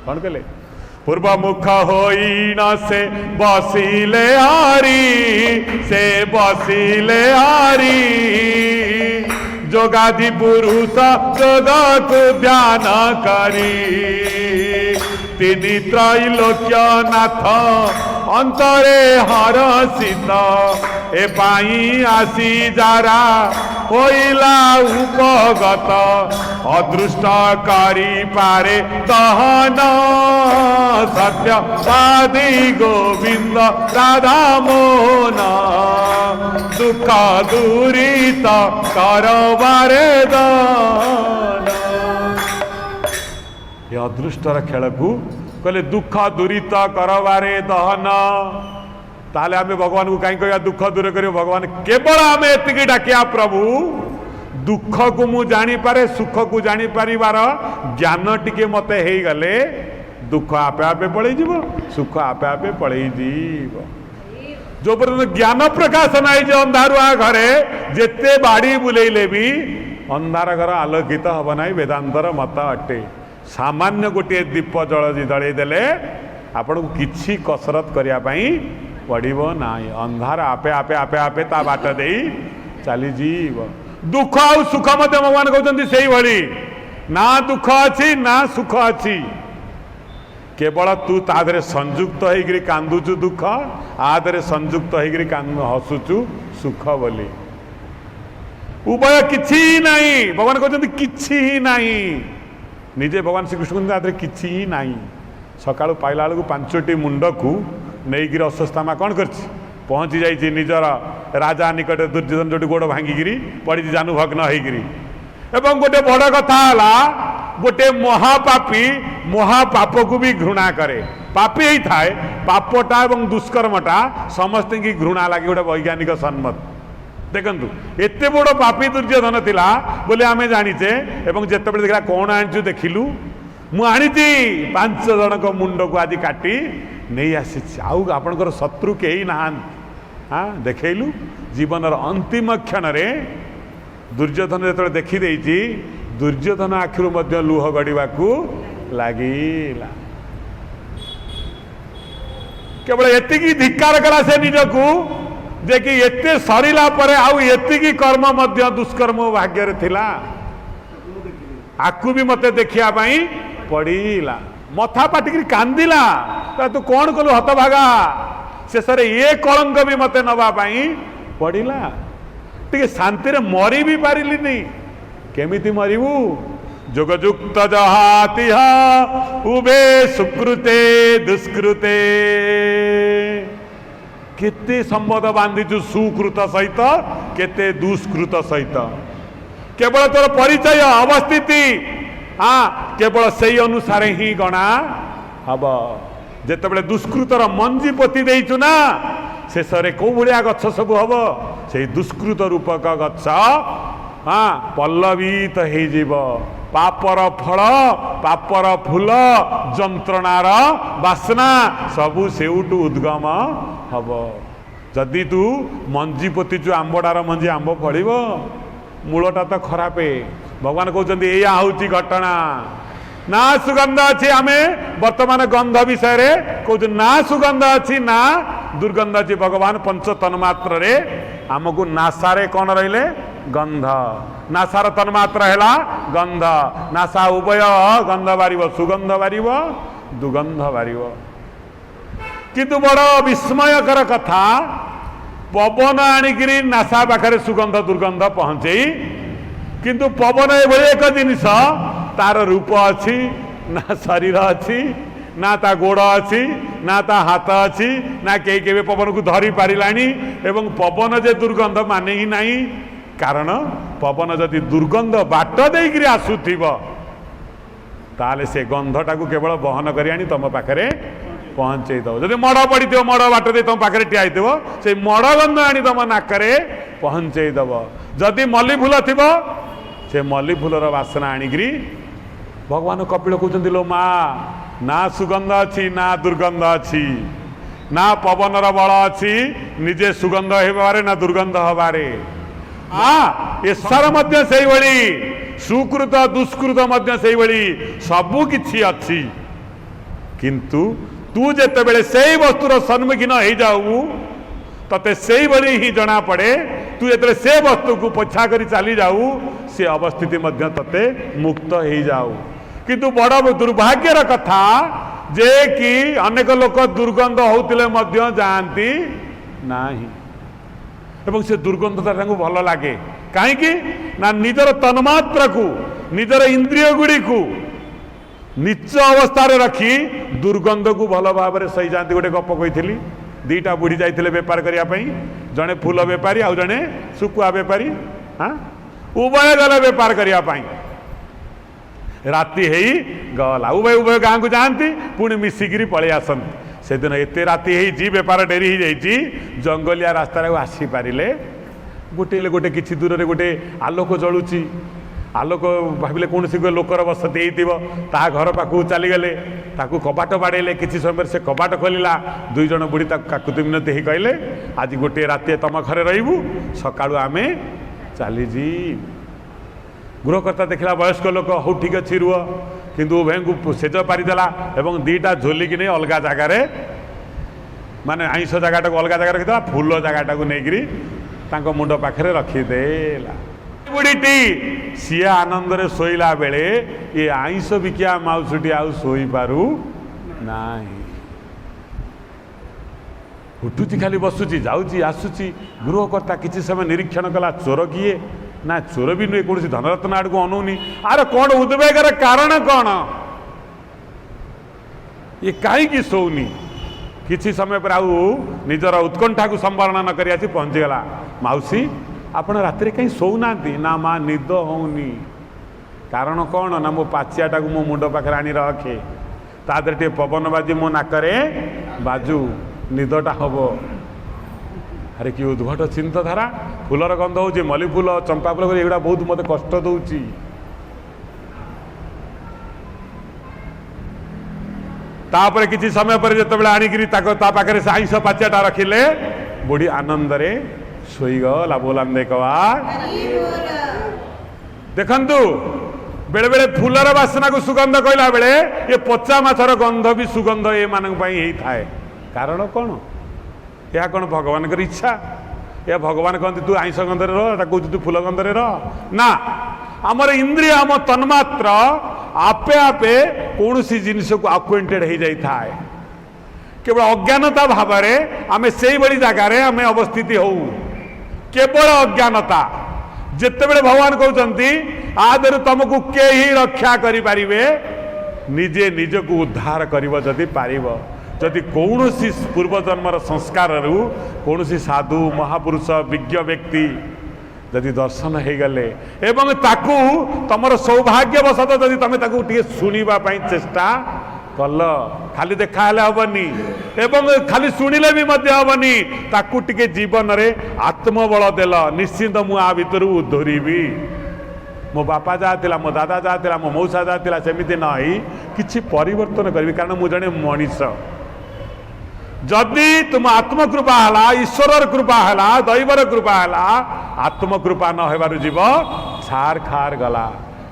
कौन कहले पूर्व मुख होई न से बसिले हारी से बसिले हारी जोगादि पुरुष जोग को ध्यान करी तिनि त्रैलोक्य नाथ अंतरे हरसित ए पाई आसी जारा होइला उपगत अदृष्ट करी पारे दहन सत्य साधी गोविंद राधा मोहन दुख दूरित करवारे दान ये अदृष्टर खेल को कहले दुख दूरित करवारे दहन ताले आमे भगवान को कहीं कह दुख दूर कर भगवान केवल आम एति डाकिया प्रभु दुख को मु जानी पारे सुख को जानी पारिबार ज्ञान टिके मते हे गले दुख आपे आपे पड़े जीव सुख आपे आपे पड़े जीव जो पर्यंत ज्ञान प्रकाश नाई अंधारुआ घरे जेते बाड़ी बुलेले भी अंधार घर आलोकित हम ना वेदांतर मत अटे। सामान्य गोटे दीप जल जड़े देले आपन को किछि कसरत करने पड़ो ना। अंधार आपे आपे आपे आपे ता बाट दे चली जीव। दुख आ सुख मध्य भगवान कहते से भली ना दुख अच्छी ना सुख अच्छी केवल तू तादरे संयुक्त होकर कांदुचु दुख आदरे संयुक्त होकर हसुचु सुख बोली उभय किछि नहीं। भगवान कहते किछि ही नहीं। निजे भगवान श्रीकृष्ण कहते किछि ही नहीं। सकाळु पाइला बेलू 5टी मुंड को नहीं अश्वत्थामा कौन कर पहुँची जाइए निजर राजा निकट दुर्योधन जो गोड़ भांगिकी पड़ी जानुभग्न होकर एवं गोटे बड़ कथा गोटे महापापी महापाप को भी घृणा करे। पापी ही थाए पापटा एवं दुष्कर्मटा समस्त की घृणा लगे गोटे वैज्ञानिक सम्मत। देखु एते बड़ पापी दुर्योधन थिला बोले आमे जानिचे एवं जेतेबेले देखला कौन आनिचु देखिलु मु आनिची 5 जन को मुंड को आज काटी नहीं आसी आउ आपणकर शत्रु कई ना। हाँ देखलु जीवन अंतिम क्षण रे दुर्योधन जो देखी दुर्योधन आखिर मध्य लुह गड़वा लगिला। केवल एतिकी धिक्कार कला से निजकू जे कि एते सरिला परे आउ एतिकी कर्म मध्य दुष्कर्म भाग्य रे थिला आकु भी मते देखिया पाई पड़ीला। मथा पाटिकी कांदिला तू कौन कलु हतभागा शेष ये कलंक भी मते नवा पाई पड़ीला। टे शांति रे मरी भी पारिली केमिति मरिबू जोगजुक्त जहातिह उभे सुकृते दुष्कृते केते संबंध बांधीचु सुकृत सहित केते दुष्कृत सहित केवल तोर परिचय अवस्थिति हाँ केवल से अनुसार ही गणा हम जिते दुष्कृतर मंजी पोती देचु ना शेष कौ भाया गछ सब हम से दुष्कृत रूपक गछ हाँ पल्लवित हो पापर फल पापर फूल जंत्रणार बासना सबू सेउटू उद्गम हम। जदि तू मंजी पोतीचु आंबडार मंजी आंब फल मूलटा तो खराब भगवान कहते या हूँ घटना ना सुगंध अच्छी आम वर्तमान गंध विषय रे कहते ना सुगंध अच्छी ना दुर्गंध अच्छी। भगवान पंच तन्मात्र रे आमको नासारे कौन रहिले गंध नासार तन्मात्र है गंध नासा उभय गंध बारिब सुगंध बारिब दुगंध बारिब। किंतु बड़ विस्मयकर कथा पवन आणिकी नासा पाखे सुगंध दुर्गंध पहुँचे किंतु पवन एभली एक जिनिस तार रूप अच्छी ना शरीर अच्छी ना ता गोड़ अच्छी ना ता हाथ अच्छी ना कई के पवन को धरी पारिलानी एवं पवन जे दुर्गंध माने ही नहीं। कारण पवन जदि दुर्गंध बाट देकर आसुथिब ताले से गंधटा को केवल बहन करी आनी तुम पाखे पहुँचे दब। जब मड़ पड़ी मड़ बाट दे तुम पाखे ठिया से मड़ गंध आनी तुम नाकरे पहुँचे दब। जदि मल्ली फूल थी से मल्ली फूलर बासना आणिकी भगवान कपिल कहते लो माँ ना सुगंध अच्छी ना दुर्गंध अच्छी ना पवनर बल अच्छी निजे सुगंध होबारे ना दुर्गंध हबारे। हाँ ईश्वर मध्य से भली सुकृत दुष्कृत मध्य से भली सबु किछि अच्छी किंतु तू जेते बेले से वस्तुर सम्मुखीन हो जाऊ तते से भली ही जना पड़े। तू जेते से वस्तु को पछा करी चली जाऊ से अवस्थिति मध्य तते मुक्त हो जाऊ। किंतु बड़ दुर्भाग्यर कथा जे कि अनेक लोक दुर्गंध होतिले मध्य जाती नाही एवं से दुर्गंधता भल लगे कहीं ना निजर तन्मात्र को निजर इंद्रिय गुड़ी को नीच अवस्था रखी दुर्गंध को भल भाव में सही जाती। गोटे गप कही दीटा बुढ़ी जाते बेपार करने जड़े फूल बेपारी आउ जड़े सुकुआ बेपारी हाँ उभय गले बेपार करने राति है गला उभय उभय गाँव को जाती पुणी मिसिकी पलि आसती। से दिन एत राति बेपार डेरी हो जाइए जंगलिया रास्तार आसी पारे गोटे गोटे किसी दूर रे गोटे आलोक जलुची आलोक भाविले कौन सी लोकर बसती ता घर पाखु चलीगले ताकू कबाट बाड़े किसी समय से कबाट खोलला दुई जन बुढ़ी काकुति मिनती ही कहले आज गोटे राति तुम घरे रही सका आम चलीजी गृहकर्ता देखला वयस्क लोक हौ ठीक अच्छी रुह किंतु उभय को सेज पारिदेला एवं दीटा झोलिकी नहीं अलग जगार माने आईष जगटा को अलग जगार रखीदा फूल जगटा को लेकिन मुंड पाखे रखीदेला बुढ़ीटी सी आनंद रे शोला बेले ये आईष बिकिया माउसटी आउ शोई पारू नाही उठुची खाली बसुची जाऊची आसुची गृहकर्ता किसी समय निरीक्षण कला चोर किए ना चोर भी नुहे कौन धनरत्न आड़ को अनौनी आर कौन उद्वेगर कारण कौन ये कहीं शोनी किसी समय पर आउ निजर उत्कंठा को संवरण न करी आसी पहुंचीगला माउसी आपण रात्रि कहीं शोना ना माँ निद होनी कारण कौन ना मो पाचियाटा को मो मुंड पाखे आनी रखे तादर टे पवन बाजी मो नाकरे बाजू निदटा हम अरे कि उद्भट चिंताधारा फूलर गंध हो मल्ली फूल चंपा फूल एगुड़ा बहुत मत कष्ट दौची तापर किसी समय पर जिते आनिकी पाखे से आईष पाचियाटा रखिले बुढ़ी आनंद रे शोईगला बोलान देखवा देखंतु बेले बेले फूलर बासना को सुगंध कहला बेले ये पचा माछर गंध भी सुगंध ये मानक पई ही थाए कारण कौन यह कौन भगवान इच्छा या भगवान कहते तू आईष गंधरे रह तू फूल गंधरे रह ना आमर इंद्रिय आम तन्मात्र आपे आपे कौन सी जिनिस को आक्वेंटेड हो जाए थाए केवल अज्ञानता भाव आम से बड़ी जगार आम अवस्थित हो केवल अज्ञानता जिते बड़े भगवान कहते आदर तुमको के ही रक्षा करें निजे निज को उद्धार कर जदि पार जदि कौन पूर्वजन्मर संस्कार कौन साधु महापुरुष विज्ञ व्यक्ति जदि दर्शन हो गले एवं ताकू तमर सौभाग्यवशत जदि तुम टे शुणा चेष्टा कल खाली देखा हेबनी एवं खाली शुणिले भी हेबनी ताकू टिके जीवन रे आत्मबल देल निश्चिंत मु आ भितर उद्धरिबी मो बापा जहाँ मो दादा जहाँ मो मौसा जहाँ सेमती नई किसी परिवर्तन करी कारण मु जड़े मनीष जदि तुम आत्मकृपा है ईश्वर कृपा है दैवर कृपा है आत्मकृपा न होबार जीव छार खार गला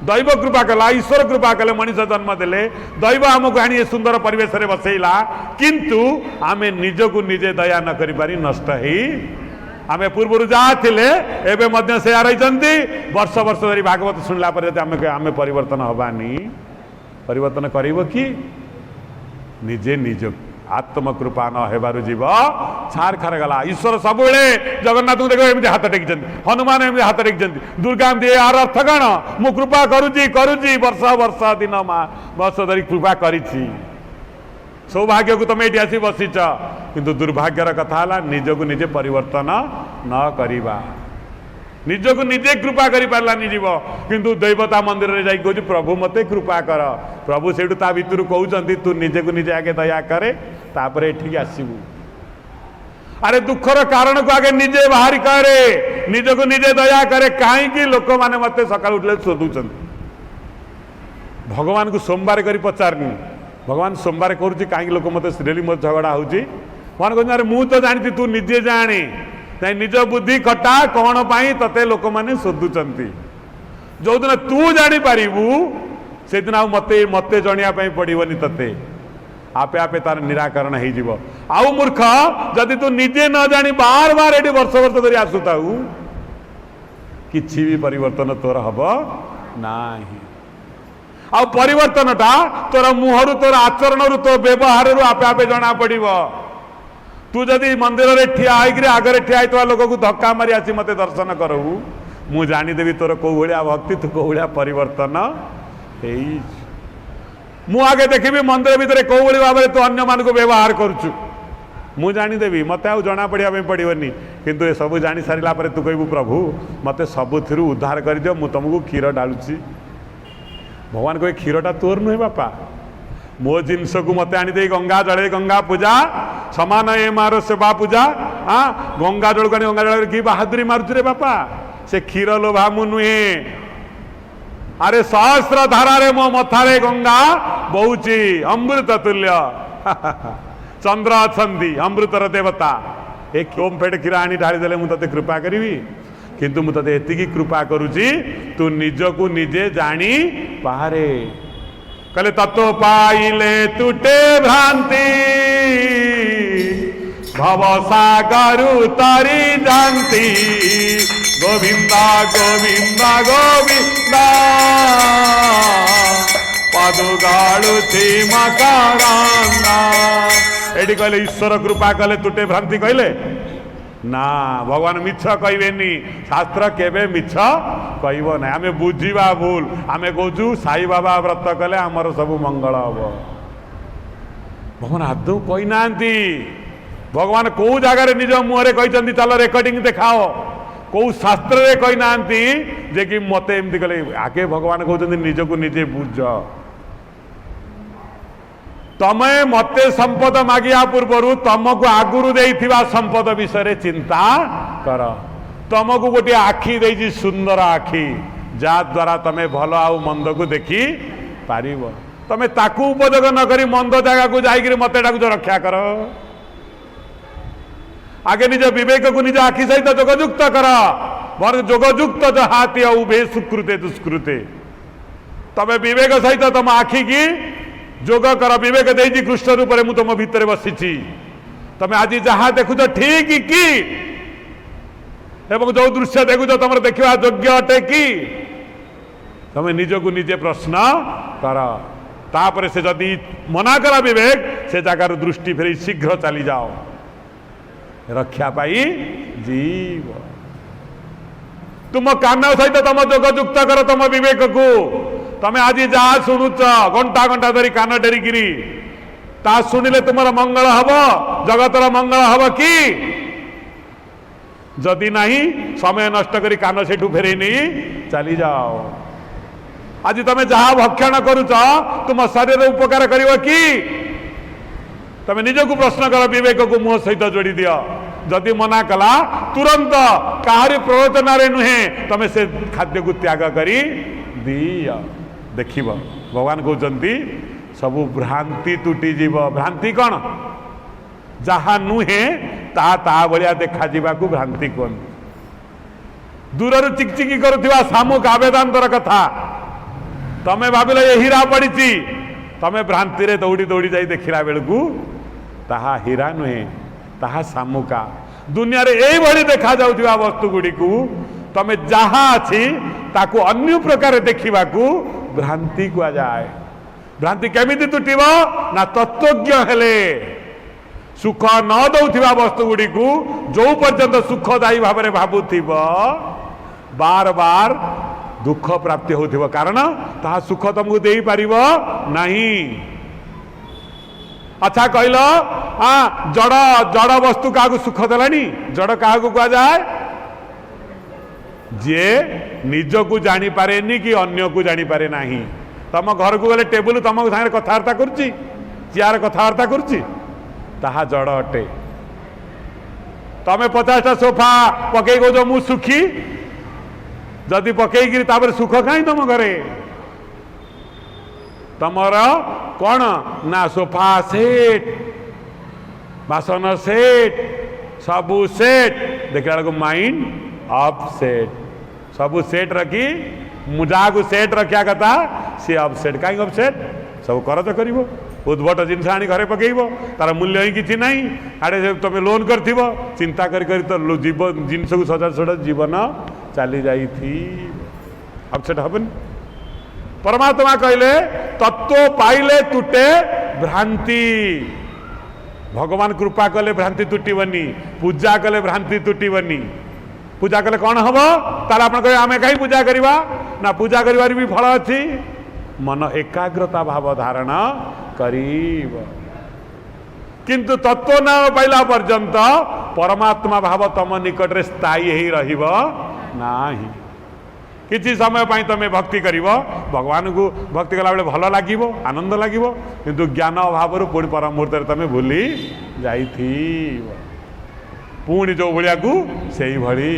दैव कृपा कला ईश्वर कृपा कले मनीष जन्म देले दैव आमको आनी सुंदर परिवेश रे बसैला किंतु आमे निजको निजे दया न करि पारी नष्ट ही आमे पूर्व जहाँ थिले एबे मध्य से रही वर्ष वर्ष धरी भागवत शुणला पर आमे परिवर्तन हबानी परिवर्तन करिवो कि निजे निज आत्मकृपा न हेबारु जीव छार खार गला ईश्वर सब जगन्नाथ को देखो एमती हाथ टेक हनुमान एमती हाथ टेक दुर्गा एमती यार अर्थ कण मु कृपा करुची करुची वर्ष वर्ष दिन वर्ष धरी कृपा करिछि सौभाग्य को तुम ये आसी बसीच किंतु दुर्भाग्यर कथा है निज को निजे परिवर्तन न करिबा निज को निजे कृपा करि पारलानी जीव किंतु दैवता मंदिर रे जाई कहू प्रभु मते कृपा कर प्रभु सेठू ता भितर कहउचंती तू निजे को निजे आगे दया करे तापर एठी आसीबू अरे दुखर कारण को आगे निजे बाहरी करे निज को निजे दया करे कहीं लोक माने मते सकाळ उठले शोधुचंती भगवान को सोमवार करी पचारनी भगवान सोमवार करुच्ची कहीं लोक मत डेली मत झगड़ा होची भगवान कहते अरे मु तो जानी तू निजे जाने निज बुद्धि खटा कौन पाई तते लोक माने शोधुचंती जो दिन तू जानी पारिबू से दिन आ मते मते जणिया पई पड़िबनी तते आपे आपे तार निराकरण हो जीव आउ मूर्ख जदि तू निजे न जानी बार बार एटी वर्ष वर्ष धरी आसुताऊ किछि भी परिवर्तन तोर हब नाही आ परिवर्तनटा तोर मुहरु तोर आचरण तो व्यवहार आपे आपे जना पड़िबो तू जदि मंदिर रे ठिया होइकरी आगरे ठिया होइतवा लोक को धक्का मारी आसी मते दर्शन करऊ मु जानी देवी तोर को भलिया भक्ति तू को भलिया परिवर्तन हेई मु आगे देखिबी मंदिर भितर को भली भाव तू अन्य मान को व्यवहार करूछु मु जानी देवी मते आ जना पड़िया पे पड़िबनी किंतु ए सब जानी सारिला पर तू कहबू प्रभु मते सबुथिरु उद्धार कर दियो मु तुमको क्षीर डालुची भगवान कहे क्षीरटा तोर नुहे बापा मो जिनस को मत आनी दे गंगा जले गंगा पूजा समान ए मार सेवा पूजा हाँ गंगा जल को गंगा जल की बहादुरी मारुच रे बापा से क्षीर लोभा मु नुहे अरे सहस्र धारारे मो मथारे गंगा बहुची अमृत तुल्य चंद्र अछंती अमृतर देवता एक ओम पेट क्षीर आनी ढाली देले मु तते कृपा करिवि किंतु मु तते एतिकी कृपा करूची तू निजकू निजे जानी पारे कहले तत्व पाइले तुटे भ्रांति भव सागर तारी जानती गोविंदा गोविंदा गोविंदा पादुगाळुची मकारांदा एडी कहले ईश्वर कृपा कले तुटे भ्रांति कहले ना भगवान मिछ कहबेनी शास्त्र केबे मिछ कहब ना आमे बुझीबा भूल आमे कहूँ साई बाबा व्रत कले आमर सब मंगल हम भगवान आदौ कही ना भगवान कौ जगार निज मुहरे कहते चल रेकर्डिंग देखाओ कौ शास्त्र रे कही ना जे कि मत एमती कले आगे भगवान कहते निजको निजे बुझ तमे मते संपद मागिया पूर्वर तुमको आगुरु देइथिबा संपद विषय चिंता कर तुमको गोटे आखि देइछि सुंदर आखि जा द्वारा तमे भल आउ मंद को देखी पारिबो तमे ताकू उपयोग न करी मंद जगह को जाइकरी मते डाकुच रक्षा कर आगे निज विवेक को निज आखि सहित जोगयुक्त कर वर जोगयुक्त जहाती उभे सुकृते दुष्कृते तमे विवेक सहित तुम आखि की जोग कर विवेक देजी कृष्ण रूप में तुम भितर बसी तमे आज जहाँ देखुच ठीक कि एवं जो दृश्य देखुच तुम देखा योग्य अटे कि तमे निजको निजे प्रश्न कर तापर से जदि मना करा विवेक से जगार दृष्टि फेरी शीघ्र चली जाओ रक्षा पाई जीव तुम कान सहित तुम जोगयुक्त कर तुम विवेक को तमे आज जहाँ शुणुच घंटा घंटा धरी कान डेरिकी ता शुणिले तुमर मंगल हम जगतर मंगल हम कि जदि नहीं समय नष्ट करी कान सेठू फेरे नहीं चली जाओ आज तमे जहाँ भक्षण करुच तुम शरीर उपकार करिवो कि तमे निजको प्रश्न कर विवेक को मुह सहित जोड़ी दियो जदि मना कला तुरंत काहारी प्ररोचन नुहे तमे से खाद्य को त्याग करी दिया देखिब भगवान कहते सबु भ्रांति तुटी जीव भ्रांति कौन जहा नुहे ता भाया देखा को भ्रांति कौन दूर चिकचिकी करुवा सामुक आवेदांतर कथा तमे भाविल ये हीरा पड़ी तमे भ्रांति रे दौड़ी दौड़ी जाई देखिला बेलू ताहा हीरा नुहे ताहा सामुका दुनिया रे एई भली देखा जाउथिबा वस्तु गुडी को तमे जहा अछि ताकू अन्य प्रकार देखिबा को भ्रांति कह जाए भ्रांति केमिति तुटिब ना तत्वज्ञ हेले सुख न दौथिबा वस्तु गुडी को जो पर्यंत सुखदायी भाव में भावुथिब बार बार दुख प्राप्ति होथिब कारण ताहा सुख तुमको देई पारिब नहीं अच्छा कहल हाँ जड़ जड़ वस्तु क्या सुख देलानी जड़ क्या कह जाए जे निज को जानी पारेनी कि अन्य को जानी पारे नहीं तम घर को गले टेबुल तुम सागर कथबार्ता करुच्ची चेयर कथबार्ता करुच्ची ताहा जड़ अटे तमें 50टा सोफा पकई कौच मु सुखी जदि पकईकि सुख कहीं तुम घरे तमर कौन ना सोफा सेट बासन सेट सबू सेट देखला बेलू माइंड अपसेट सबू सेट रखी मुझा को सेट रखा कथा सी अपसेट कहीं अपसेट सब करज कर उद्भट जिनस आनी घरे पकईब तार मूल्य ही किसी ना आड़े तुम लोन कर चिंता तो जीव जिनस को सजा सजा जीवन चली जाई अपसेट हेनी परमात्मा कहले तत्व पाइले तुटे भ्रांति भगवान कृपा कले भ्रांति तुटबनी पूजा कले भ्रांति तुटबनी पूजा कले कौन हम ताले आप आम कहीं पूजा करवा ना पूजा कर भी फल अच्छी मन एकाग्रता भाव धारण करीब किंतु तत्व न पाइला पर्यंत परमात्मा भाव तम निकट रे स्थायी ही रहिब नाही किसी समय पाई तमें भक्ति करिव भगवान को भक्ति कला बेले भल लगिवो आनंद लगिवो किंतु ज्ञान अभाव पुणी पर मुहूर्त तमें भूली जाइथिब पुणी जो भाया को से भली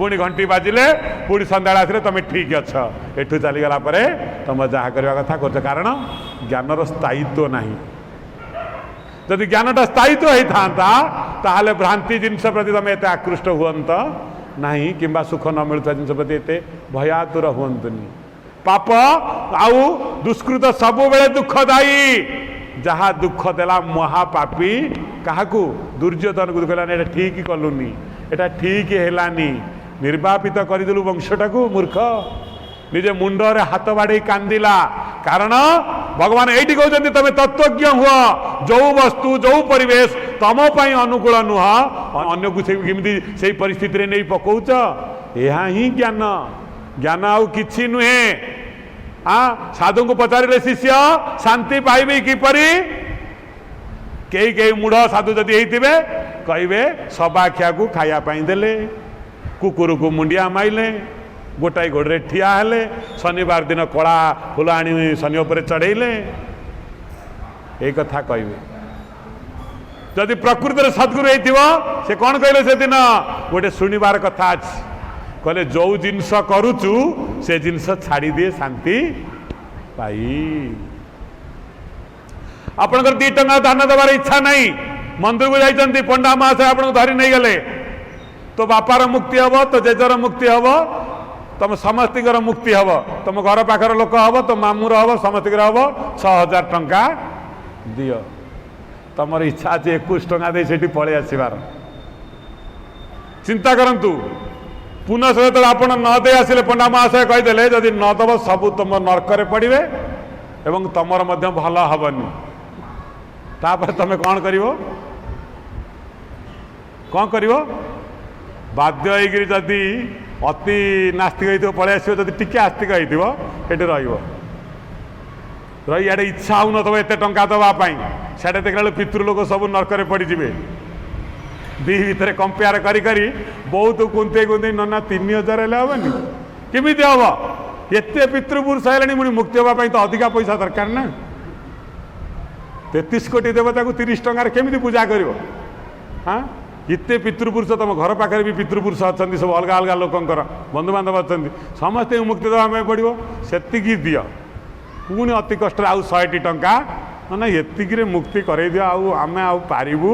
पुणी घंटी बाजिले पुणी संध्या आसले तुम ठीक अच्छ एठू चलीगला तुम जहाँ करवा कथा कर कारण ज्ञानर स्थायित्व नहीं जदि ज्ञानटा स्थायित्व होता ताहले भ्रांति जिनस प्रति तुम एत आकृष्ट हुअंत नहीं किंबा सुख न मिलता जिनस प्रति एत भयातुर हुअंतुनी पाप आउ दुष्कृत सब बेले दुखदायी जहाँ दुख देला महापापी क्या दुर्योधन को कहला एटा ठीक कलुनी एटा ठीक हेलानी निर्वापित करदेलु वंशटा को मूर्ख निजे मुंडरे हाथ बाड़े कांदिला कारण भगवान एटी कहते तुम तत्वज्ञ हुआ जो वस्तु जो परिवेश तुम अनुकूल नुह अन्य को से परिस्थिति नहीं पकाउच यह ही ज्ञान ज्ञान आउ कि नुहे हाँ साधु को पचारे शिष्य शांति पाइबे किपरि कई कई मूढ़ साधु जदि होते कहे सबाख्या को खायापाई देले कुकुर को मुंडिया माइले गोटाई गोड़े ठिया हेले शनिवार दिन कला फूल आनी शनि उपर चढ़ेले एक कथा कहे जदि प्रकृति सद्गुरु होइथिबो से कौन कहले से दिन गोटे शुणिबार कथा अच्छी कहले जो जिनस करुचु से जिनस छाड़ी दिए शांति पाई आपनकर 2 टंका दान देवार इच्छा नहीं मंदिर को जाइछन्ती पंडा महाशय आपन धरी नहीं गले तो बापार मुक्ति हम तो जेजर मुक्ति हम तुम समस्तर मुक्ति हम तुम घर पाखर लोक हम तो मामूर हम समस्तर हम 6000 टंका दियो तुम इच्छा अच्छे 21 टंका दे से पलि आसबार चिंता करंतु पुनः जो आप न दे आसिले पंडा महाशय कहीदेले जदि न दब सब तुम नरक पड़े एवं तुमर भल हेनी तापर तुम कौन कर बाध्य होकर जदि अति नास्तिक हो पलि आस टी आस्तिक होती रही इे इच्छा हो न एत टा दवापाई साढ़े देखला पितृलोक सब नरक पड़े दी भितर कंपेयर करी बहुत कुंते कुंते नना 3000 हेनी केमी हम एत पितृपुरुष है मुझे मुक्ति हाँपाई तो अधिका पैसा दरकार ना 33 कोटी देवता को 30 टंकार केमी पूजा कर हाँ इतने पितृपुरुष तुम घर पाखे भी पितृपुरुष अच्छा सब अलग अलग लोकंर बंधुबांधव अच्छा समस्त मुक्ति देवाई पड़ो से दि पुणी अति कष्ट आउ 100 टंका ना ये मुक्ति कर दियो आम पारू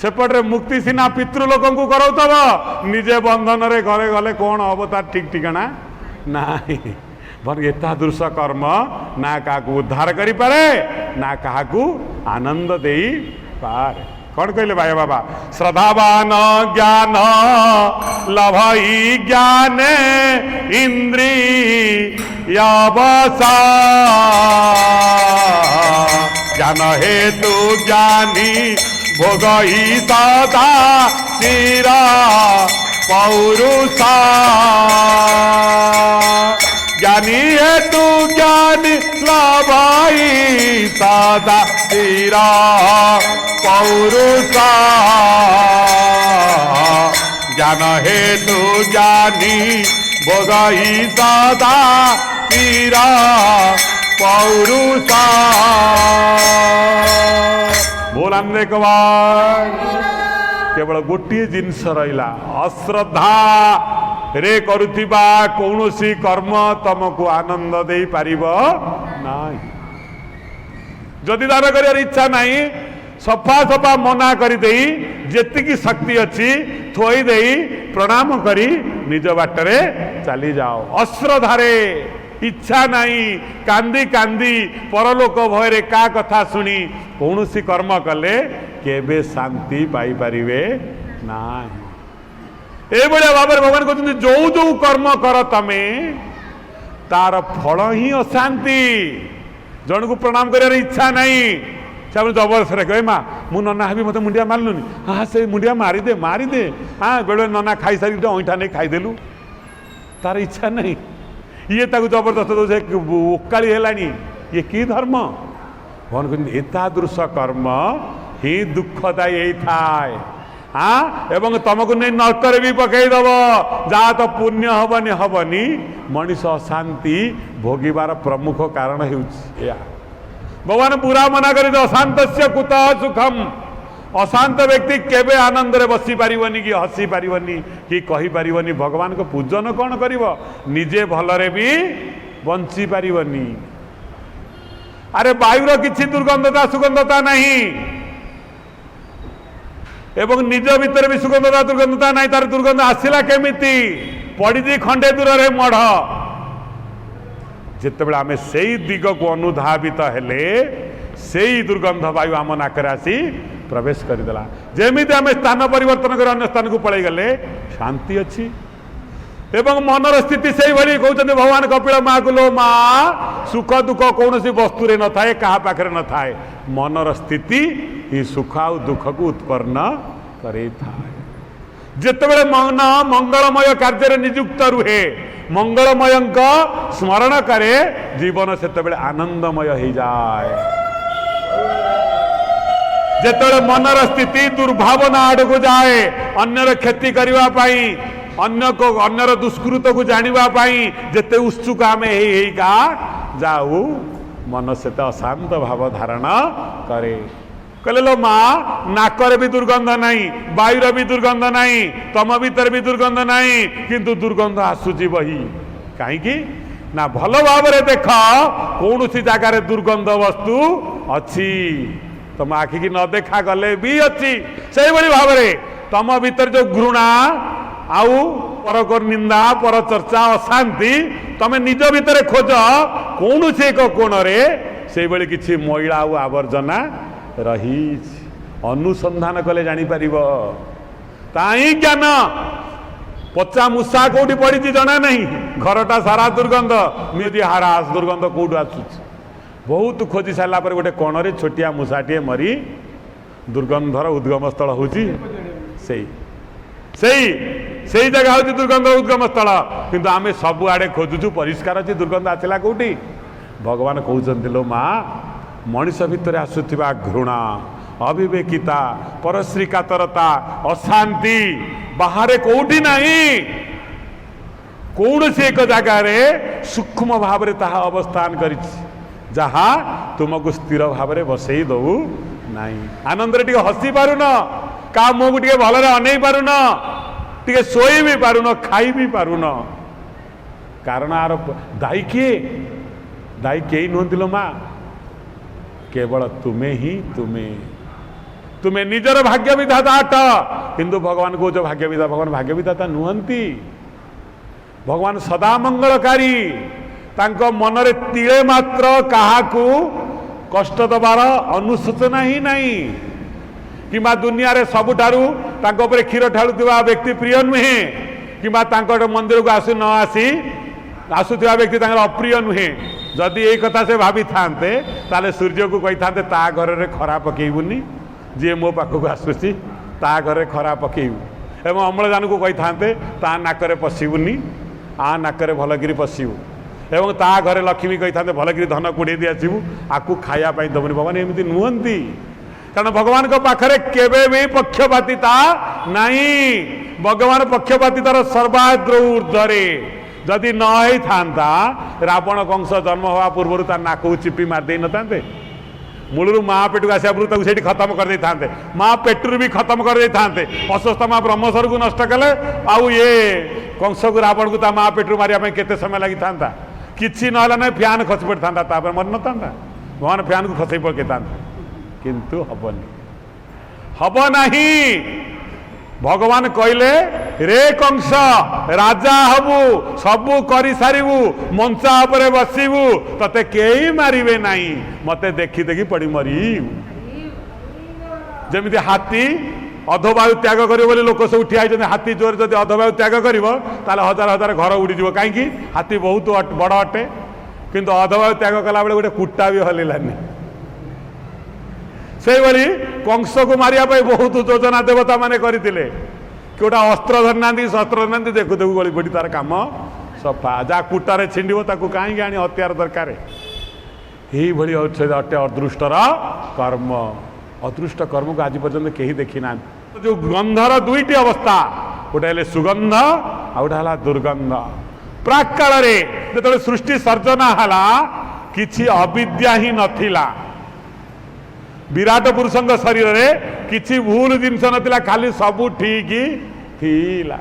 सेपटे मुक्ति सीना पितृलोक को कराऊब निजे बंधन रे घरे गले कौन हम तार ठीक ठिकाना ना एतादृश कर्म ना क्या उद्धार करि पारे ना क्या आनंद दे पारे कौन कहले भाई बाबा श्रद्धावान ज्ञान लभई ज्ञान इंद्रियवसा ज्ञान हेतु ज्ञानी भोगई सदा चिरा पौरुषा ज्ञानी हेतु ज्ञानी लभई सदा चिरा पौरुषा ज्ञान हेतु ज्ञानी भोगई सदा चिरा पौरुषा बोलाने एक बार केवल गोटे जिनस रहा अश्रद्धा रे करुथिबा कौनसी कर्म तुमको आनंद दे पारिबो नाही जदि दान कर इच्छा नहीं सफा सफा मना कर जी शक्ति अच्छी थोई दे प्रणाम करी निज बाटरे चली जाओ अश्रद्धारे इच्छा नहीं कांदी कांदी परलोक भय का कथा शुणी कौन सी कर्म कले केबे शांति पाई परिवे नाही ए भाव भगवान कहते जो जो कर्म कर तमे तार फल ही अशांति जन को प्रणाम कर इच्छा नहीं से जबरदस्त कहे माँ मु नना भी मत मुंडिया मारलुनि हाँ से मुंडिया मारिदे हाँ बेले नना खाई सारी अईठा नहीं खाईदेलु तार इच्छा नहीं ये ताकू जबरदस्त ओकाली है ये कि धर्म भगवान कहते एतादृश कर्म ही दुखदायी थाए हाँ एवं तुमको नहीं नरकर भी पकईदब जहाँ तो पुण्य हबनी हबनी मनीष अशांति भोगिबार प्रमुख कारण हो भगवान पूरा मना कर अशांत कुतः सुखम अशांत व्यक्ति केबे आनंद रे बसी पारिबनी कि हसी पारिबनी कि कहि पारिबनी भगवान को पूजन कौन करिवो निजे भलरे भी बंची पारिबनी। अरे वायुर किछि दुर्गंधता सुगंधता नहीं एवं निज भीतर भी सुगंधता दुर्गंधता नहीं तार दुर्गंध आसिला केमिति पड़ी खंडे दूर रे मढ़ जितेबले आम से दिग को अनुधावित हेले से दुर्गंध वायु आम नाक आसी प्रवेश करदेला जमी आम स्थान परिवर्तन कर अन्य स्थान को पलि गले शांति अच्छी एवं मनर स्थिति से भाई कहते भगवान कपिल माँ को लो माँ सुख दुख कौन सी वस्तु न थाए क्या पाखे न थाए मनर स्थिति ही सुख आ दुख को उत्पन्न करे जितेबले मन मंगलमय कार्य नियुक्त रुहे मंगलमय स्मरण करे जीवन से आनंदमय हो जाए जितेबले मनर स्थिति दुर्भावना आड़ को जाए अन्यर क्षति करने अन्यर दुष्कृत को जानापी जिते उत्सुक आम का जाऊ मन से अशांत भाव धारण करे कहले लो माँ नाकर भी दुर्गंध नहीं वायुर भी दुर्गंध नहीं तम भीतर भी दुर्गंध नहीं किंतु दुर्गंध आसूची बही कहीं ना भल भाव देख कौन सी जगार दुर्गंध वस्तु अच्छी तुम आखि की न देखा गले भी अच्छी से भाव तम भीतर जो घृणा आउ पर निंदा पर चर्चा अशांति तमे निज भीतर खोज कौन से एक कोण रे से किसी मैला आउ आवर्जना रही अनुसंधान कले जापर ताई ज्ञान पचा मूषा कौटी पड़ी जना नहीं घरटा सारा दुर्गंध मिदी हारास दुर्गंध कौटू आसु बहुत खोजी सारा गोटे कोण छोटिया मूषाटे मरी दुर्गंधर उद्गम स्थल हूँ से जगह हूँ दुर्गंध उद्गम स्थल किंतु आम सब आड़े खोजुचु परिष्कार अच्छी दुर्गंध आसला कौटी भगवान कहते लो माँ मनीष भितर आसुवा घृणा अविवेकिता परश्री कातरता अशांति बाहर कौटी नहीं कौन से एक जगार सूक्ष्म भाव में ताहा अवस्थान कर जहाँ तुमको स्थिर भाव में बसई दऊ नहीं आनंद रे टिके हसी पारुन का मुँह को टिके भल अनै पारुन टिके शोई भी पारुन खाई भी पारुन कारण आर दायी किए दायी कई नुहति लो माँ केवल तुम्हें ही तुम्हें निजर भाग्य विधाता अट किंतु भगवान को जो भाग्य विधाता भगवान भाग्य विधाता नुहंती भगवान सदा मंगलकारी तांको मनरे तिले मात्र काहाकू कष्ट दबार अनुसूचना ही नहीं कि दुनिया रे सबुठारू तांको उपरे क्षीर ढालुवा व्यक्ति प्रिय नुहे कि मंदिर को आसु न आसी आसुवा व्यक्ति अप्रिय नुहे जदि यही कथा से भाभी थांते ताले सूर्य को कही था ता घर रे खरा पकेबुनी जी मो पाखक आसुची ता घर खरा पकेबू एवं अम्लजान को कही था ता नाकरे पशिबुनी आ नाकरे भलगिरी पशिबू एवं ता घरे लक्ष्मी कही था भलगिरी धन कुड़े दी आसबू आकु खायापाई दबनी भगवान एमती नुहंती कारण भगवान को पाखरे केबे भी पक्षपातिता नहीं भगवान पक्षपातितार सर्वाद्र ऊर्ध्वरे जदि न था रावण कंस जन्म हवा पूर्व तार नाक चिपी मारदे न था मूलू माँ पेट को आसा पूर्व से खत्म कर दे माँ पेटर भी खत्म कर दे अस्वस्थ माँ ब्रह्मस्वर को नष्ट कले आउ ये कंस को रावण को माँ पेटर मारे केते समय लगी था किसी ना फैन खसी पड़ था मर न था भगवान फैन को खसई पके था किंतु हबनी हब नहीं भगवान कहले रे कंस राजा हबु सबू करि सारिबु मंचा उपरे बसिबु तते केही मारिबे नाही मते देखी देखी पड़ी मरी जमिति हाथी अधवायु त्याग करियो बोली लोक सब उठी आइछन हाथी जोर जदि अधवायु त्याग करिवो ताले हजार हजार घर उड़ी जिवो काहे कि हाथी बहुत बड़ अटे किंतु अधवायु त्याग कला बेले गोटे कुटा भी हलिलानी से भली कंस को मारिया बहुत योजना देवता माने करथिले गोटा अस्त्र धरना शस्त्र धरना देखु देखु गली पड़ी तार काम सफा जहाँ कुटारे छिंडिव ताकू कहीं आनी हत्यार दरकार यही भली अटे अदृष्टर कर्म अदृष्ट कर्म को आज पर्यंत कहीं देखी ना जो गंधर दुईटी अवस्था गोटे सुगंध आ गोटे दुर्गंध प्राक काल जो सृष्टि सर्जना है किछि अविद्या ही नथिला विराट पुरुषଙ୍କ ଶରୀରରେ କିଛି ଭୁଲ ଜିନିଷ ନଥିଲା, ଖାଲି ସବୁ ଠିକ ଥିଲା।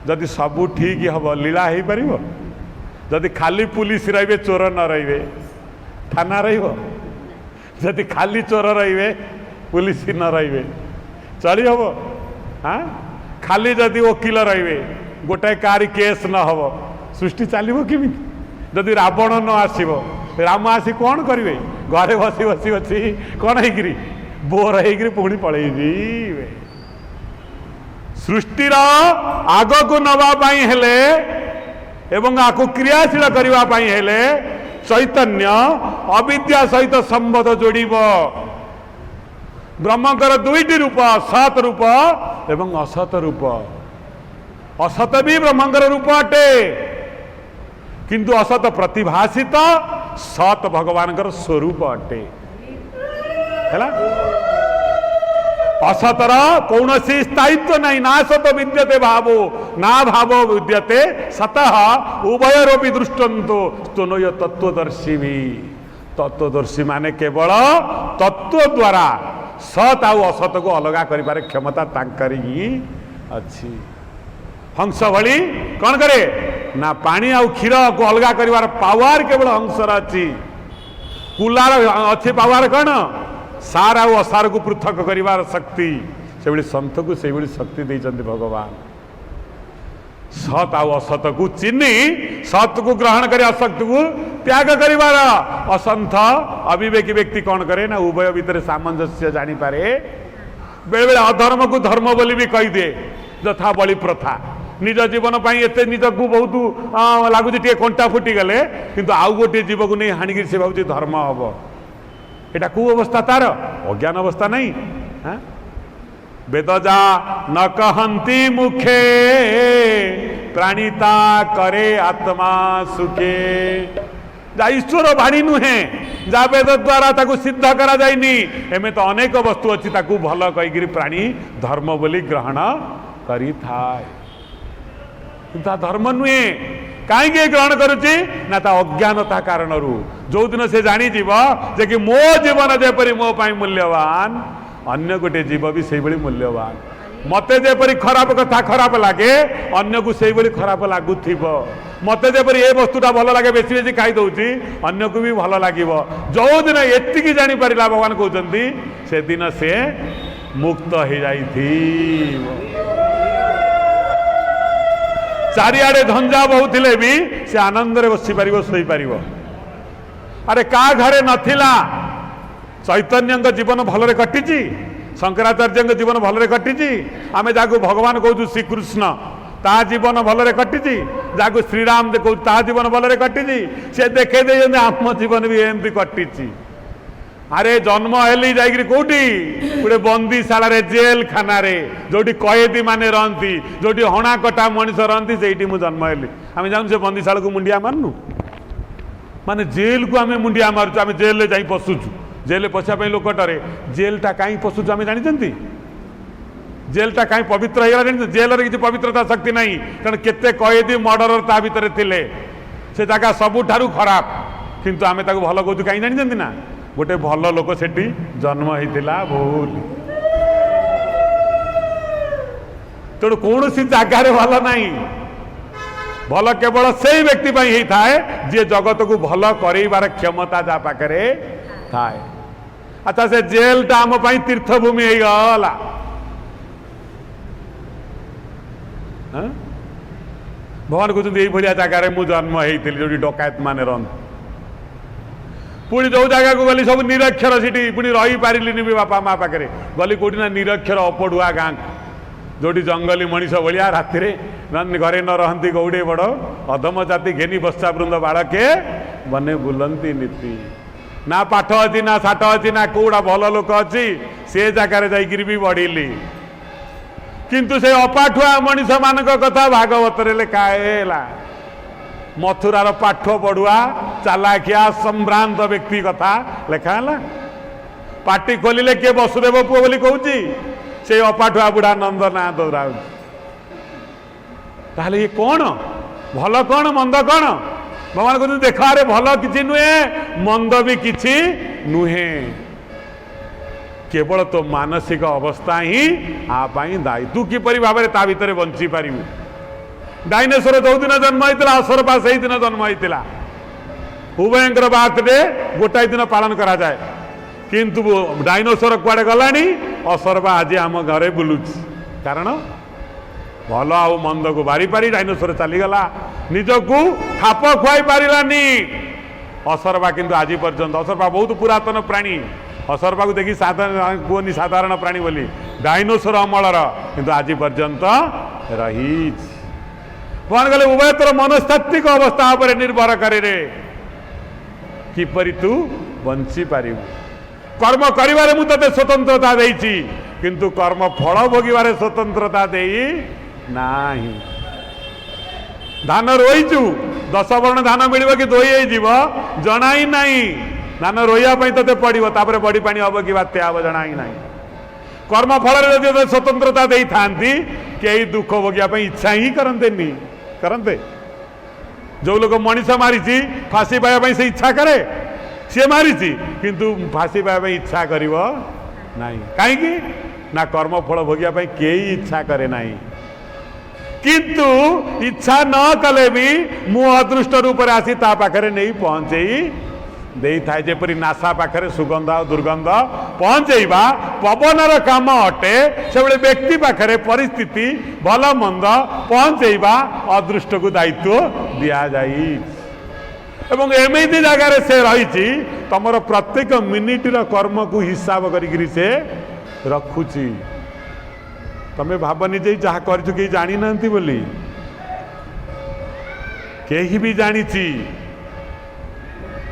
ଯଦି ସବୁ ଠିକ ହବ ଲୀଳା ହେଇପାରିବ? ଯଦି ଖାଲି ପୁଲିସ ରହିବେ ଚୋର ନ ରହିବେ ଥାନା ରହିବ? ଯଦି ଖାଲି ଚୋର ରହିବେ ପୁଲିସ ନ ରହିବେ ଚଳି ହବ? ହଁ, ଖାଲି ଯଦି ଓକିଲ ରହିବେ ଗୋଟାଏ କାହାରି କେସ୍ ନ ହବ ସୃଷ୍ଟି ଚାଲିବ କେମିତି? ଯଦି ରାବଣ ନ ଆସିବ ରାମ ଆସି କ'ଣ କରିବେ? ଘରେ ବସି ବସି ବସି କ'ଣ ହେଇକିରି ବୋର ହେଇକିରି ପୁଣି ପଳେଇଯିବେ। ସୃଷ୍ଟିର ଆଗକୁ ନେବା ପାଇଁ ହେଲେ ଏବଂ ଆକୁ କ୍ରିୟାଶୀଳ କରିବା ପାଇଁ ହେଲେ ଚୈତନ୍ୟ ଅବିଦ୍ୟା ସହିତ ସମ୍ବନ୍ଧ ଯୋଡ଼ିବ। ବ୍ରହ୍ମଙ୍କର ଦୁଇଟି ରୂପ, ସତ୍ ରୂପ ଏବଂ ଅସତ ରୂପ। ଅସତ ବି ବ୍ରହ୍ମଙ୍କର ରୂପ ଅଟେ, କିନ୍ତୁ ଅସତ ପ୍ରତିଭାସିତ, ସତ୍ ଭଗବାନଙ୍କର ସ୍ୱରୂପ ଅଟେ। ହେଲା, असतर कौनसी स्थायित्व नहीं, ना सत विद्यते भावो ना भावो विद्यते सतः उभयरोपि दृष्टंतो स्तनोय तत्वदर्शी भी। तत्वदर्शी माने केवल तत्व द्वारा सत आउ असत को अलग कर क्षमता तांकरी ही अच्छी। हंस भली कौन करे ना पानी आउ क्षीर को अलग कर पावर केवल हंसर अच्छी। कुलार अच्छी पावर कौन सार आउ असार को पृथक करिवार शक्ति। से सन्थ को से शक्ति देइछन्ति भगवान। सत आउ असत को चिन्ह सत को ग्रहण करे असत को त्याग करिवार असंथ अविवेकी व्यक्ति कौन करे ना उभय भितर सामंजस्य जानी पारे। बेले बेले अधर्म को धर्म बोली भी कही दे यथा बलि प्रथा। निज जीवन पाई एते निज को बहुत लगुच कंटा फुटी गले किंतु आउ गोटे जीव को नहीं हाणिक से भाव धर्म हम। एटा कौ अवस्था तार अज्ञान अवस्था नहीं। हाँ? वेदजा न कहंती मुखे प्राणिता करे आत्मा सुखे। जा ईश्वर बाणी नुहे जा वेद द्वारा ताकू सिद्ध करा जाइनी। एमे तो अनेक वस्तु अच्छी ताकू भल कहीकि प्राणी धर्म बोली ग्रहण करी थाए। धर्म नुहे कहीं ग्रहण करुच्ची ना ता अज्ञानता कारण जो दिन से जानी जीव जे कि मो जीवन जेपरी मो पाई मूल्यवान अन्य गोटे जीव भी से मूल्यवान। मते जेपरी खराब कथा खराब लगे अन्य को से खराब लगुव। मते जेपरी ए वस्तुटा भल लगे बेसी बेसी खाई दउची अन्य को भी भल लगे। जो दिन एतिकी जानी पारा भगवान कहते से दिन से मुक्त हो जाई। चारिआडे झंझा बहुले भी से आनंद रे बसी पारिबो सोई पारिबो। अरे का घरे नथिला चैतन्य जीवन भलरे कटिची शंकराचार्य जीवन भलरे कटिची। आमे जाको भगवान कहू श्रीकृष्ण ता जीवन भलरे कटिची जाको श्रीराम कहू ता जीवन भलरे कटिची। से देखे दे आम जीवन भी एमती कटिची। अरे जन्म हेली जाइकरी कोठी गोटे बंदीशाला रे जेल खाना रे जोटी कैदी माने रहंती जोटी हणा कटा मनीष रहंती सेठी मु जन्म हेली। आमे जानु से बंदीशाला को मुंडिया मारनु माने जेल को आमे मुंडिया मारछु। आमे जेल ले जाई पसुछु जेल पछा पे लोकटरे जेलटा काई पसुछु आमे जानिचंती। जेलटा काई पवित्र हेला जानि जेल रे किछि पवित्रता शक्ति नहीं कारण केते कैदी मर्डरर ता भीतर थिले से जगह सबुठारु खराब किंतु आमे ताको भलो कहू काई जानिचंती ना गोटे भल लोक सेठी जन्म होता भूल। तेणु कौन सी जगार भल नहीं भल केवल से व्यक्ति होता है जी जगत को भल कर क्षमता जा पाखे थाए। अच्छा से जेलटा आम तीर्थभूमि हो गला। भगवान कहते ये जगार मु जन्म होती जो डकायत मान रहा पुणी जो जगह को गली सब निरक्षर सीटी पुणी रही पारिलिनी भी बापा माँ पाखे गली कौटी ना निरक्षर अपड़ुआ गाँ जोटी जंगली मनीष भाया राति घरे न रहती गौड़े बड़ अधम जाति घेनी बस्ता वृंद बाड़के बने बुलती नीति ना पाठ अच्छी ना साठ अच्छी ना कौड़ा भल लोक अच्छी से जगार जाकि भी बढ़िली। किंतु से अपाठुआ मनीष मान कथा भागवत लिखाला। मथुरार पाठ पढ़ुआ चालाकिया संभ्रांत व्यक्ति कथा लिखाला। पार्टी खोलिले किए वसुदेव पुओ बोली कहूँ से अपाठुआ बुढ़ा नंद ना दौरा। ताहले ये कौन भल कौन मंद कौन भगवान कहते देख अरे भल किसी नुहे मंद भी किसी नुहे। केवल तो मानसिक अवस्था ही आपाई दायी। तू किपरि भाव में ता भितर बंची पारिबु। डायनोसर जो दिन जन्म होता असरपा से दिन जन्म होता। उभयंकर बर्थडे गोटाए दिन पालन करा जाए, किंतु डायनोसर कुआडे गलानी, असरपा आज आम घरे बुलुची। कारण भल आउ मंद को बारी पारी डायनोसर चलीगला, निजकू खाप खुआई पारानी। असरपा किंतु आज पर्यंत, असरपा बहुत पुरातन प्राणी, असरपा को देखी साधारण कहनी साधारण प्राणी बोली, डायनोसर अमलर किंतु आज पर्यंत रही। कौन गले उभय तोर मनस्तात्विक अवस्था पर निर्भर करे रे किपरि तू बंची पारिबु। कर्म करिवारे मु तते स्वतंत्रता देइछि, किंतु कर्म फल भोगिबारे स्वतंत्रता देई नाही। धान रोईचु 10 वर्ण धान मिलिबो कि दोई होई जीव जणाई नाही। धान रोइया पई तते पड़िबो, तापरे बड़ी पानी हबो कि बात्या हबो जणाई नाही। कर्म फल रे जदि स्वतंत्रता देई थांती केही दुख भोगिया पई इच्छा ही करंतेनी। करंते जो लोग मनीष मारी फांसी पाइबा से इच्छा करे, सी मारी किंतु फांसी पाइबा इच्छा करिवो नाही। कहीं ना कर्म फल भोगिया कई इच्छा करे नाही, किंतु इच्छा न कले भी मु अदृष्ट रूप से आसी ता पाखरे नहीं पहुंचे दे थाए। जेपरी नासा पाखरे सुगंध और दुर्गंध पहुंचेबा पवनर काम अटे, से व्यक्ति पाखरे परिस्थिति भल मंद पहुंचेबा अदृष्ट को दायित्व दि जाई। एवं एमती जगार से रही तुम प्रत्येक मिनिटर कर्म को हिसाब करी से रखुची। तमें भावनी जे जहाँ कर जानी ना बोली, कहीं भी जानी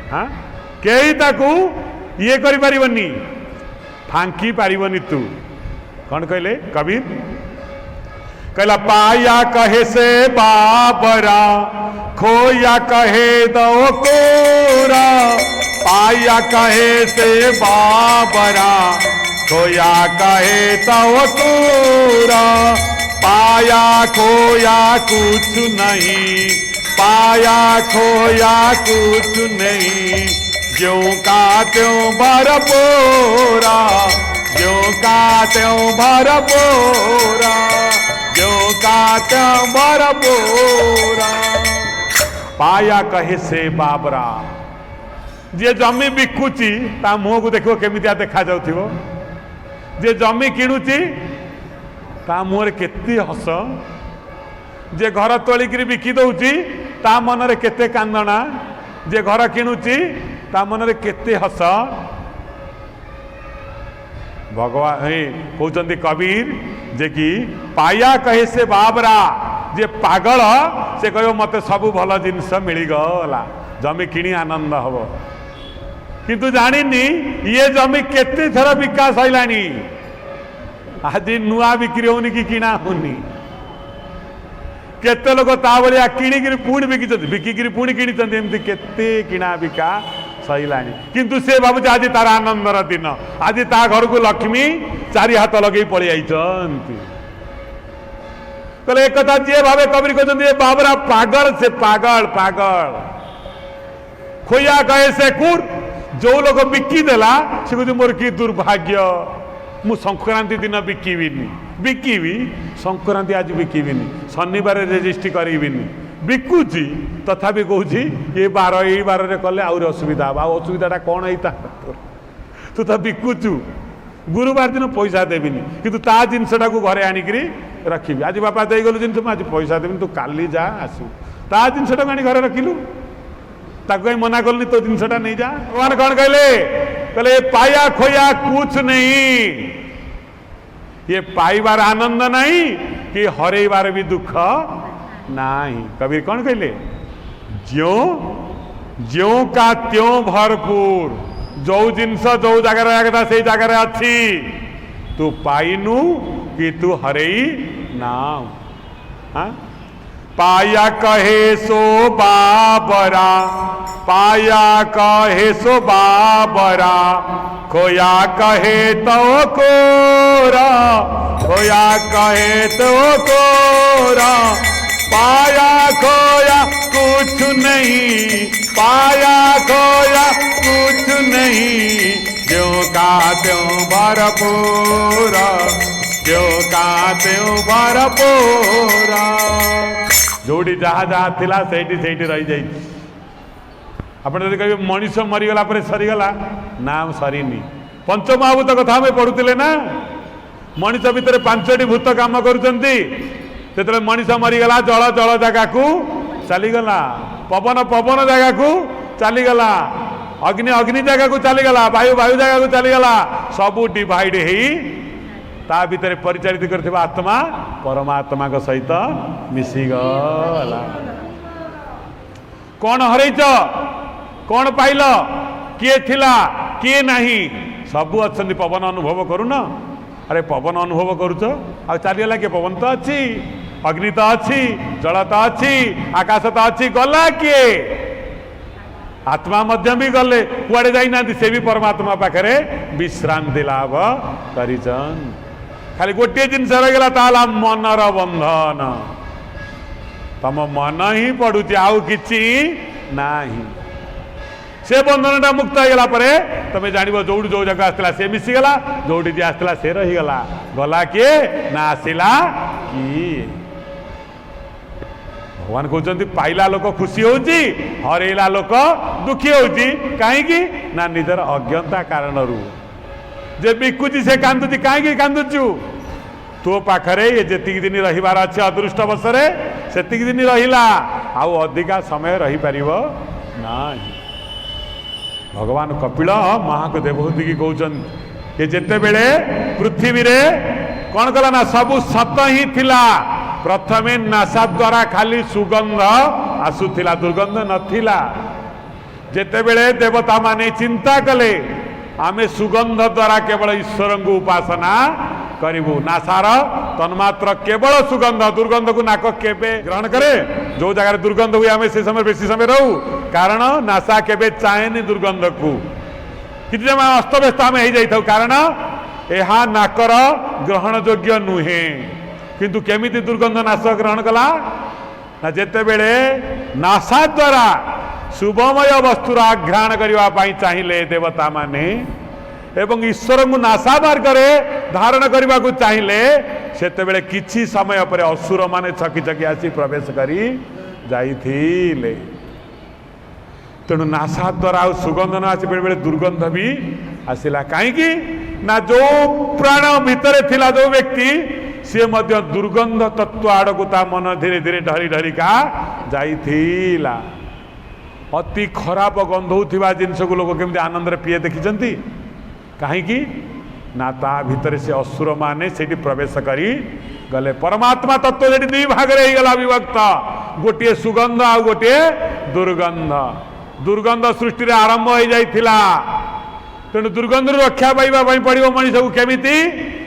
हाँ कई ताकू ये करि पारिबनी, फांकी पारिबनी। तू कौन कहले कबीर कहला, पाया कहे से बाबरा खोया कहे दो कोरा। पाया कहे से बाबरा खोया कहे तो कोरा। पाया खोया कुछ नहीं, पाया खोया कुछ नहीं, ज्यों का त्यों भरपूरा। ज्यों का त्यों भरपूरा, ज्यों का त्यों भरपूरा। पाया कहे से बाबरा, जे जमी बिकुची ता मुह को देखो केमितिया देखा जाउथिबो। जे जमी किणुची ता मुहरे केते हस। जे घर तोलिकी बिकी दउची ता मनरे केते कांदना। जे घर किणुची ता मनरे केते हस। भगवान कहते कबीर जे कि पाया कहे से बाबरा, जे पागल से कह मत सब भल जिनस मिलगला, जमी किणी आनंद हम। किंतु जानी ये जमी केते थर बिका सैलानी, आज नुआ बिक्री होनी कि किणा होनी। केते लोग ता भलिया किणिकी पुणी बिकिकी पुणी किणी एमती केते किणा बिका सैलानी। किंतु से भावुचे आज तार आनंदर दिन, आज ता घर को लक्ष्मी चारि हाथ लगे पलि आइछन्ति। कहले एक कथा जे भावे कबीर कहते बाबरा पागल से पागल पागल। खोया कहे से कुर, जो लोग बिकी देला से कहते मोर कि दुर्भाग्य, मु संक्रांति दिन बिकिबिनी। बिकिबी संक्रांति आज बिकिबिनी, शनिवार रेजिस्ट्री करीबिनी। बिकुची तथापि कहूँ ये बार यही बार रे कले आउरी असुविधा हम। असुविधाटा कौन है तू तो बिकुचु, गुरुवार दिन पैसा देविनी किंतु ता जिनसटा को घरे आणिकी रखी। आज बापा दे गलु जिन आज पैसा देविनी, तू काली जा आसू। ता जिनसटा आनी घरे रखिलु, ताको कहीं मना कलनी तो जिनसटा नहीं जा। भगवान कौन कहले कहले पाया खोया कुछ नहीं। ये पाइबार आनंद नहीं कि हरइबार भी दुख नहीं। कबीर कौन कहले ज्यों ज्यों का त्यों भरपूर। जो जिनस जो जगार रहा से जगार अच्छी, तू पाइनु कि तू हरई नाम। हाँ? पाया कहे सो बाबरा, पाया कहे सो बाबरा, खोया कहे तो कोरा। खोया कहे तो कोरा, पाया खोया कुछ नहीं, पाया खोया कुछ नहीं, ज्यों का त्यों भरपूर, जो का त्यों भरपूर। जोड़ी जहाँ जहाँ थिला सेठी सेठी रही जाई। आपण जदि कहिबे मनीष मरीगला पर सरीगला, नाम सरीनी। पंचमहाभूत कथा आम पढ़ुले ना, मनीष भितर पांचटी भूत काम करुचंती। जेतले मनीष मरीगला जल जल जगह को चलीगला, पवन पवन जगह को चलीगला, अग्नि अग्नि जगह को चलीगला, वायु वायु जगह को चलीगला। सबू डिवाइड ही ता भितर परिचालित करथिबा आत्मा परमात्मा को सहित मिसीगला। कौन हरैच, कौन पाइल, किए थिला किए नहीं, सबू अच्छे। पवन अनुभव करूना, अरे पवन अनुभव करुच आ चलीगला किए? पवन तो अच्छी, अग्नि तो अच्छी, जल तो अच्छी, आकाश तो अच्छी, गला किए? आत्मा मध्य भी गले, कुआड़े जाइना से भी परमात्मा पाखरे विश्रांति लाभ करिचन। खाली गोटे जिनस रहीगला ताला मनर बंधन। तम मन ही पड़ुची, आउ किछि नाही। से बंधनटा मुक्त होगा पर तुम जान जो जो जगह आसला से मिसीगला, जोड़ी जी आसला से रहीगला। गला किए ना आसला किए? भगवान कहते पाइला लोक खुशी होची, हरैला लोक दुखी होची। कहीं ना निजर अज्ञता कारण जे बिकुची से कांदुची। कहीं कांदुचु? तो पाखरे ये जेतिक दिन रहिबार अच्छे अदृष्ट बसरे सेतिक दिन रहिला, आउ अधिका समय रही पारिबो नाही। भगवान कपिल महाक देवहूति की कहते ये जेते बेले पृथ्वी रे कौन कला ना सबू सत ही थिला। प्रथमे नासा द्वारा खाली सुगंध आसुथिला, दुर्गंध नथिला। जेते बेले देवता माने चिंता कले आमे सुगंध द्वारा केवल ईश्वर को उपासना करिबू। नासार तन्मात्र केवल सुगंध, दुर्गंध को नाक केबे ग्रहण करे? जो जगह दुर्गंध हुए आमे से समय बेसी समय रहू, कारण नासा केबे चाहेनी दुर्गंध को। किछि समय अस्तव्यस्त आमे हो जाइथाउ, कारण एहा नाकर ग्रहण योग्य नुहे। किंतु केमिति दुर्गंध नाश ग्रहण कला ना? जेते बेले नासा द्वारा शुभमय वस्तुर आघ्राण करने पाई चाहिए देवता माने एवं ईश्वर को नासा मार्ग धारण करने को चाहिए, सेतेबेले किछि समय पर असुर माने छकी छकी आसी प्रवेश करी जाइथिले। तेणु नासा द्वारा सुगंध न आसी बेले बेले दुर्गंध भी आसिला। कहीं ना जो प्राण भितर थिला जो व्यक्ति सी मध्य दुर्गंध तत्व आड़कू ता मन धीरे धीरे ढरी ढरिका जाइथिला। अति खराब गंध होथिबा जिनस को लोग केमती आनंद पिए देखिचंती? कहीं ना ता भितर से असुर माने सेठी प्रवेश करी गले। परमात्मा तत्व जेठी दुई भाग रे गला विभक्त, गोटे सुगंध आ गोटे दुर्गंध। दुर्गंध सृष्टि रे आरंभ हो जाइथिला, तेणु दुर्गंध रक्षा पाइबा पड़ो मनीष को केमिति?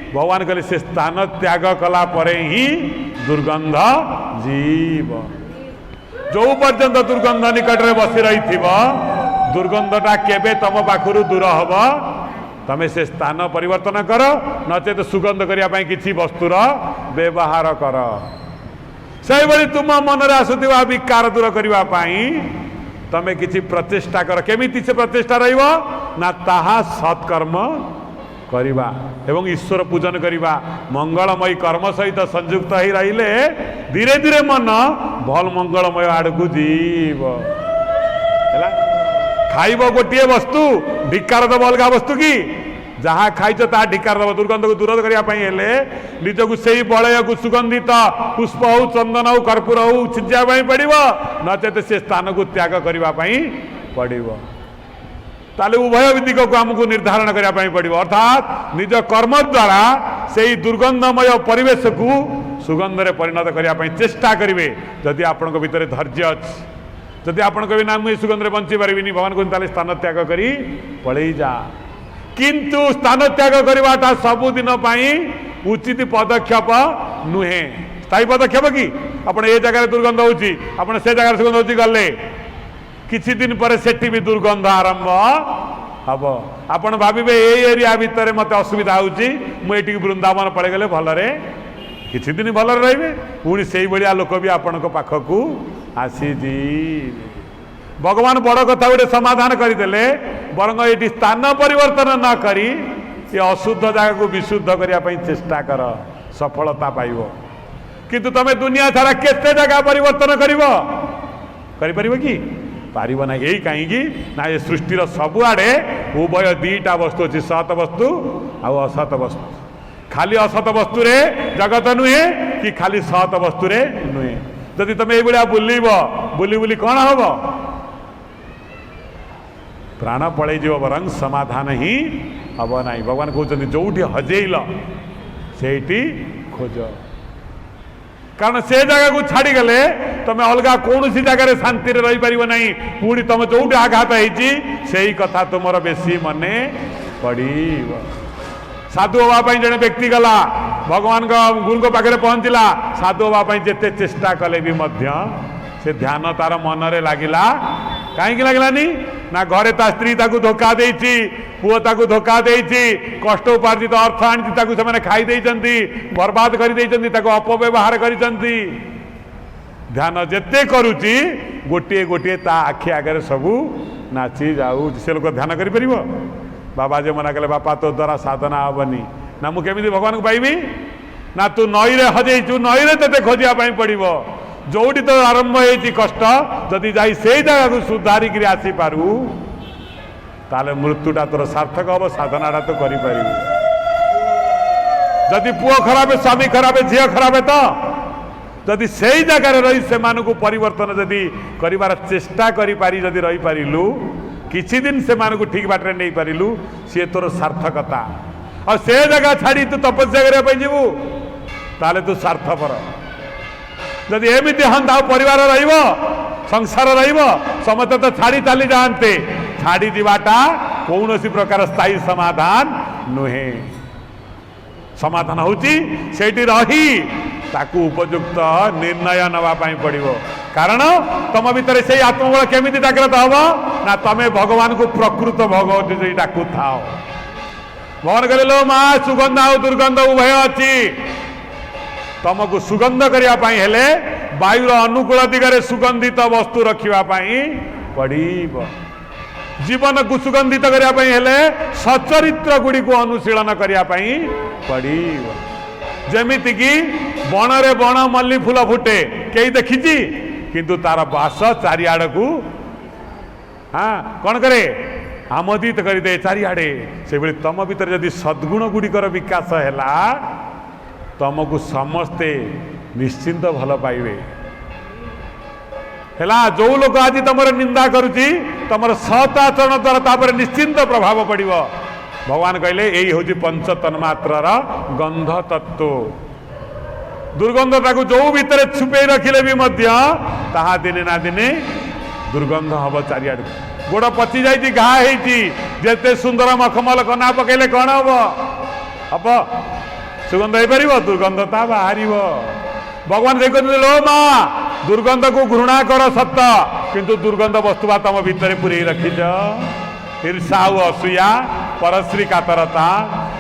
भगवान कहले से स्थान त्याग कला परे ही दुर्गंध जीव। जो पर्यंत दुर्गंध निकट में बसी रही थी, दुर्गंधटा केबे तम पाखु दूर हम? तमें से स्थान परिवर्तन कर, नचेत सुगंध करने किसी वस्तुर व्यवहार कर। से भली तुम मन में आसुवा विकार दूर करने तमें किसी प्रचेषा कर। केमिति से प्रचेषा रहिबो ना? ताहा सत्कर्म करिबा एवं ईश्वर पूजन करिबा, मंगलमय कर्म सहित संयुक्त ही रहिले धीरे धीरे मन भल मंगलमय आड़कू जीव। खाइब गोटे वस्तु, ढिकार दब अलग वस्तु की? जहाँ खाइच ता ढिकार दब। दुर्गंध को दूर करने निजक से बलय को सुगंधित पुष्प हो, चंदन हो, कर्पूर हो छिंचा पड़ो, नचेत से स्थान को त्याग करने पड़ो। ताले उभय दिग को आमको निर्धारण करने पड़ो। अर्थात निज कर्म द्वारा से दुर्गंधमय परिवेश को सुगंध रे परिणत करने चेष्टा करेंगे। जदि आपण भितर धैर्य अच्छी, जदि आपण कहे ना मुझे सुगंध रे बंची पारिनी, भगवान को स्थान त्याग करी पलि जा। किंतु स्थान त्याग करवाटा सबुदिन उचित पदक्षेप नुहे, स्थायी पदक्षेप कि आप ये जगह दुर्गंध होची, आप से जगह सुगंध होची गले किछि दिन पर सेठी भी दुर्गंध आरंभ हम। आपण भाविबे ए एरिया भितर मत असुविधा होची, मुझे वृंदावन पड़े गले भलरे किछि दिन भलरे रहिबे, पुणी सेही भलिया लोक भी आपण पाखकू आसी जी। भगवान बड़ कथा गोटे समाधान करदेले बरंग ये स्थान परिवर्तन न करी ये अशुद्ध जगह को विशुद्ध करने चेष्टा कर सफलता पाइब किंतु तुम दुनिया सारा केते जगह परिवर्तन कर कि पारिब ना यही कहीं ना ये सृष्टिर सबुआड़े उभय दीटा वस्तु अच्छी सत वस्तु असत वस्तु खाली असत वस्तु रे जगत नुहे कि खाली सत वस्तु रे नुहे जदि तुम ये बुलब बुली बुली कौन हम प्राण पलि जीव बरं समाधान ही हम ना भगवान कहते जो हजेल से खोज कारण से जगह को छाड़ी गले तुम अलग कौन सी जगह शांति रही पार ना पुणी तुम जो आघात होती कथा तुम बेसी मने पड़ साधु हाँपाई जड़े व्यक्ति गला भगवान गुरु को पाखे पहुँचला साधु हाँपाई जिते चेष्टा कले भी से ध्यान तार मनरे लगिला कहीं लगलानी ना घरे ता स्त्री ताकू धोखा देती पुओ ताकू धोखा देती कष्ट उपार्जित अर्थ आनी ताकू से खाई देइचंती बर्बाद कर देइचंती ताकू अपव्यवहार करिचंती ध्यान जेते करुची गोटे गोटे ता आखि आगे सबू नाची जाऊ से लोक ध्यान करि परिबो बाबा जे मना कले बापा तो द्वारा साधना हेनी ना मु केमिति भगवान को पाइबी ना तू नई रे हजेइचु नई रे तेते खोजिया पई पड़िबो जोटी तो आरंभ होती कष्ट जदि जाई से जगह को सुधारिक आसी पारू ताले मृत्युटा तोर सार्थक हम साधनाटा तो करि पारिबु जदि पुओ खराब स्वामी खराब झील खराब तो जदि से जगह रही से मानू परिवर्तन जदि करिवार चेष्टा करि पारी जदि रही पारिलु किछि दिन से मानू ठीक बाटरे नहीं पारिलु सी तोर सार्थकता और से जगह छाड़ी तू तपस्या करबा जीवु ताले तू स्वार्थपर जदि एमती हाँ परिवार संसार समस्त तो छाड़ी चली जाते छाड़ी जाटा कौन सी प्रकार स्थायी समाधान नुहे समाधान होची सेठी रही ताकू उपयुक्त निर्णय नवापाई पड़ो कारण तुम भितर से आत्मबल केमी जागृत हम ना तमें भगवान को प्रकृत भगवती डाकू था भगवान कहले लो माँ सुगंध आ दुर्गंध उभय अच्छी तुमको सुगंध करने हेले वायुर अनुकूल दिगरे सुगंधित वस्तु रखापी पड़ब जीवन को सुगंधित करने हेले सचरित्र गुड़ी को अनुशीलन करने पड़ब जमीति कि बणरे बण मल्ली फूल फुटे कई देखी किंतु तार बास चारिआड़ को हाँ कौन करे आमोदित करदे चारिआडे से भाई तुम भीतर जदि सद्गुण गुड़िकर विकास है तुमको समस्ते निश्चिंत भल पाइबे है जो लोक आज तुम निंदा करुच्ची तुम सत आचरण द्वारा तापर निश्चिंत प्रभाव पड़ो भगवान कहले यही हूँ पंच तन्मात्र गंध तत्व दुर्गंधता को जो भितर छुपे रखिले भी ताहा दिने ना दिने दुर्गंध हम चारिआड़ गोड़ पचि जाइए घा होते सुंदर मखमल कना पकड़े कौन हम सुगंध हो पार दुर्गंधता बाहर भगवान देखते लो माँ दुर्गंध को घृणा कर सत्य किंतु दुर्गंध वस्तुवा तुम भितर पूरे रखीच ईर्षा असूया परश्री कातरता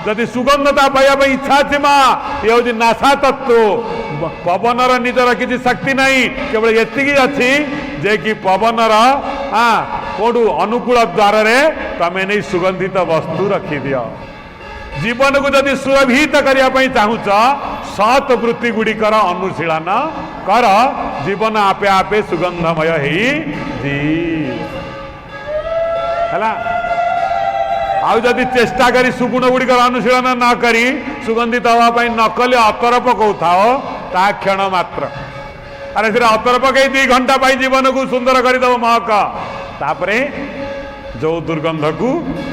जदि सुगंधता पाइबा इच्छा अच्छी माँ ये हूँ नाशा तत्व पवनर निजर किसी शक्ति नहीं केवल एति अच्छी जे कि पवनर कौटू अनुकूल द्वार तमें नहीं सुगंधित वस्तु रखीदि जीवन को जदि सुरभित करने चाहूच सत वृत्ति गुड़िकर अनुशीलन कर जीवन आपे आपे सुगंधमय है आउ जदि चेष्टा करी सुगुण गुड़िकर अनुशीलन न करी सुगंधित हाँपाई न कले अतर पकौ थाओ ता क्षण मात्र अरे से अतर पकई 2 घंटा पाई जीवन को सुंदर करदेव महक तापरे जो दुर्गंध को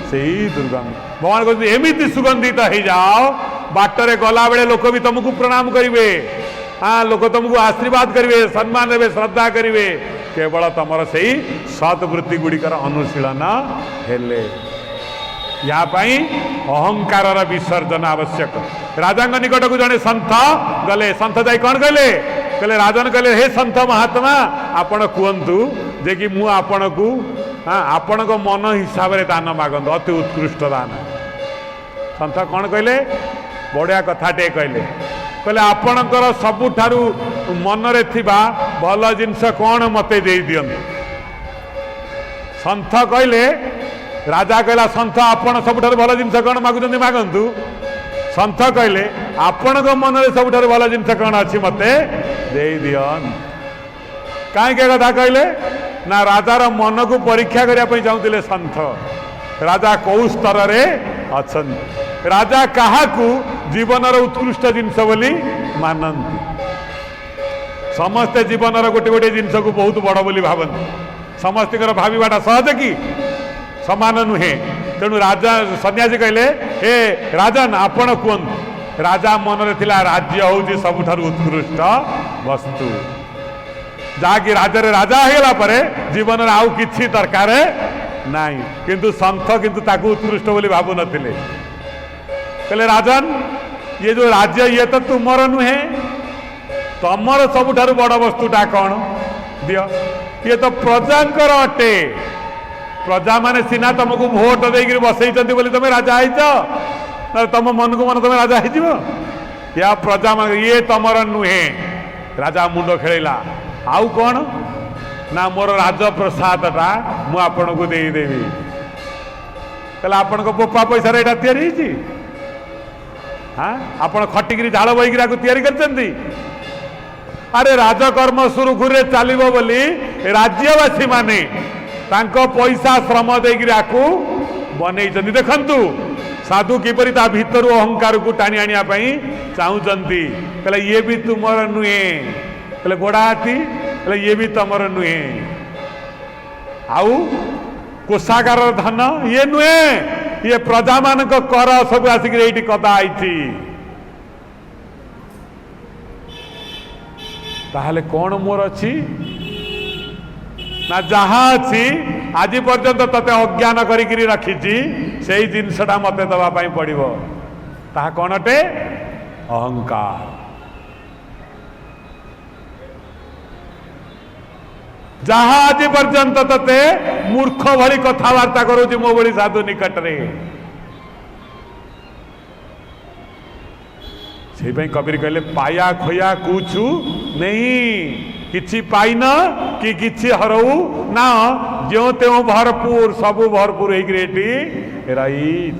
से ही दुर्गंध भगवान कहते एमती सुगंधित हो जाओ बाटरे गला बेले लोक भी तुमको प्रणाम करेंगे हाँ लोक तुमको आशीर्वाद करेंगे सम्मान देवे श्रद्धा करेंगे केवल तुम से सत्वृत्ति गुड़िकर अनुशीलन हेले यापाई अहंकार विसर्जन आवश्यक राजांग निकट को जड़े सन्थ गले सन्थ जाई कौन कहले कहले राजन कहले हे सन्थ महात्मा आपण कहतु जे कि मु आपण को हाँ आपण को मन हिसाब से दान मागत अति उत्कृष्ट दान सन्थ कौन कहले बढ़िया कथाटे कहले कहले आपणकर सबुठारु मनरे थिबा भल जिनस कौन मते दे दियंतु सन्थ कहले राजा कहला सन्थ आपण सबुठारु भल जिनिस कौन मागुचंदी मागंतु सन्थ कहले आपण मन में सबुठारु भल जिनिस कौन अच्छी मते दे दियन कहीं कथा कहले ना राजार मन को परीक्षा करने चाहते सन्थ राजा कौ स्तर अच्छा राजा क्या जीवन उत्कृष्ट जिनस बोली मानती समस्ते जीवन गोटे गोटे जिनस को बहुत बड़ बोली भावती समस्त भावाटा सहज कि समान नुहे तेणु राजा सन्यासी कहले हे राजन आपण कहतु राजा मन में थिला राज्य हूँ सबुठारु उत्कृष्ट वस्तु जहाँकि राज्य राजा होगा पर जीवन में आउ कि दरकार नाई किंतु सन्थ किंतु ताकू उत्कृष्ट बोली भावु नथिले कहले राजन ये जो राज्य ये तो तुमर नुहे तमर सबुठारु बड़ वस्तुटा कौन दियो ये तो प्रजांकर अटे प्रजा माने सिना तुमको भोट देकर बसई बोली तुम राजा ना तुम मन को मन तुम राजा हो या प्रजा मान ये तमर नुहे राजा मुंड खेला आउ कौन ना मोर राजप्रसादटा मु आपण को देदेवी कहला आपण को पोपा पैसा यहाँ तैयारी हाँ आपण खटिकी झाड़ बहीकरा तैयारी करछंती अरे राजकर्म सुरुखुरे चलो बोली राज्यवासी माने तांको पैसा श्रम देकर आकू बन देखंतु साधु किपरि ता भीतर अहंकार को टाणी आनिया चाहूँगी कहला ये भी तुमर नुहे कहले गोड़ा हाथी कहले ये भी तुमर नुहे आउ कोषागार धन ये नुहे ये प्रजा मान कर सब आसिक कदा आई ताहले कौन मोर अच्छी ना जहाँ अच्छी आज पर्यंत तते अज्ञान करी रखी से जिनसटा मत दवाई पड़ो ता कौन अटे अहंकार जहाँ आज पर्यंत तते मूर्ख भली कथबार्ता करूँ मो भली साधु निकट रे से कबीर कहले पाया खोया कुछु नहीं किछि पाइन कि किछि हरऊ ना जो त्यों भरपूर सबू भरपूर होती रही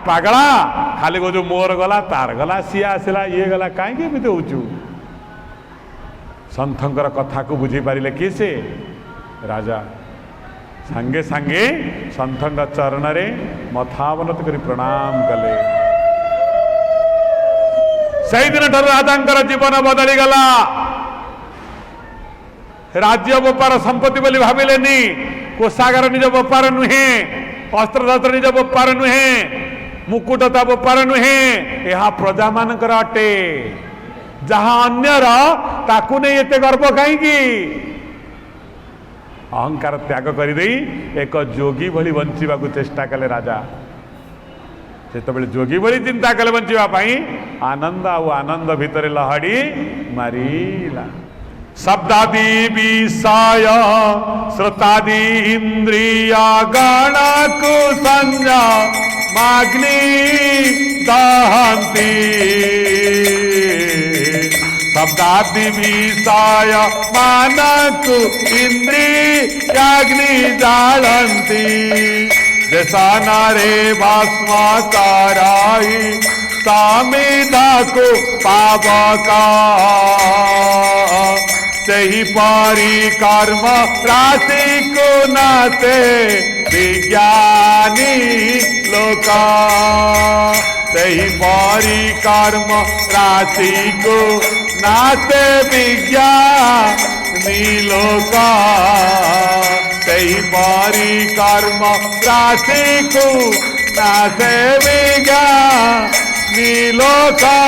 पागला खाली को जो मोर गला तार गला सी आसला ये गला कहीं होचु सन्थंकर कथा को बुझी पारे किए से राजा सांगे सांगे सन्थंक चरण रे मथावनत करी प्रणाम कले सही दिन ठार राजा जीवन बदली गला राज्य बेपार संपत्ति बोली भाविलेनी कोषागार निज बेपार नुहे अस्त्रशस्त्र निज बेपार नुहे मुकुटता बेपार नुहे यह प्रजा मानकर अटे जहाँ अन्यर ताकू नहीं एते गर्व कहीं अहंकार त्याग कर एक जोगी भली बंचिबा को चेष्टा कले राजा से जोगी भली चिंता कले बंचिबाई आनंद आनंद भितर लहड़ी मारिला शब्दादि विषय श्रोतादि इंद्रिया गण को संजा माग्नि दहंती शब्दादि विषय मानक इंद्रियाग्नि जालंती देशाना रे भस्म कराई सामिधा को पावका सही पारी कर्म राशि को नाते विज्ञानी लोका सही पारी कर्म राशि को नाते विज्ञानी लोका सही पारी कर्म राशि को नाते विज्ञानी लोका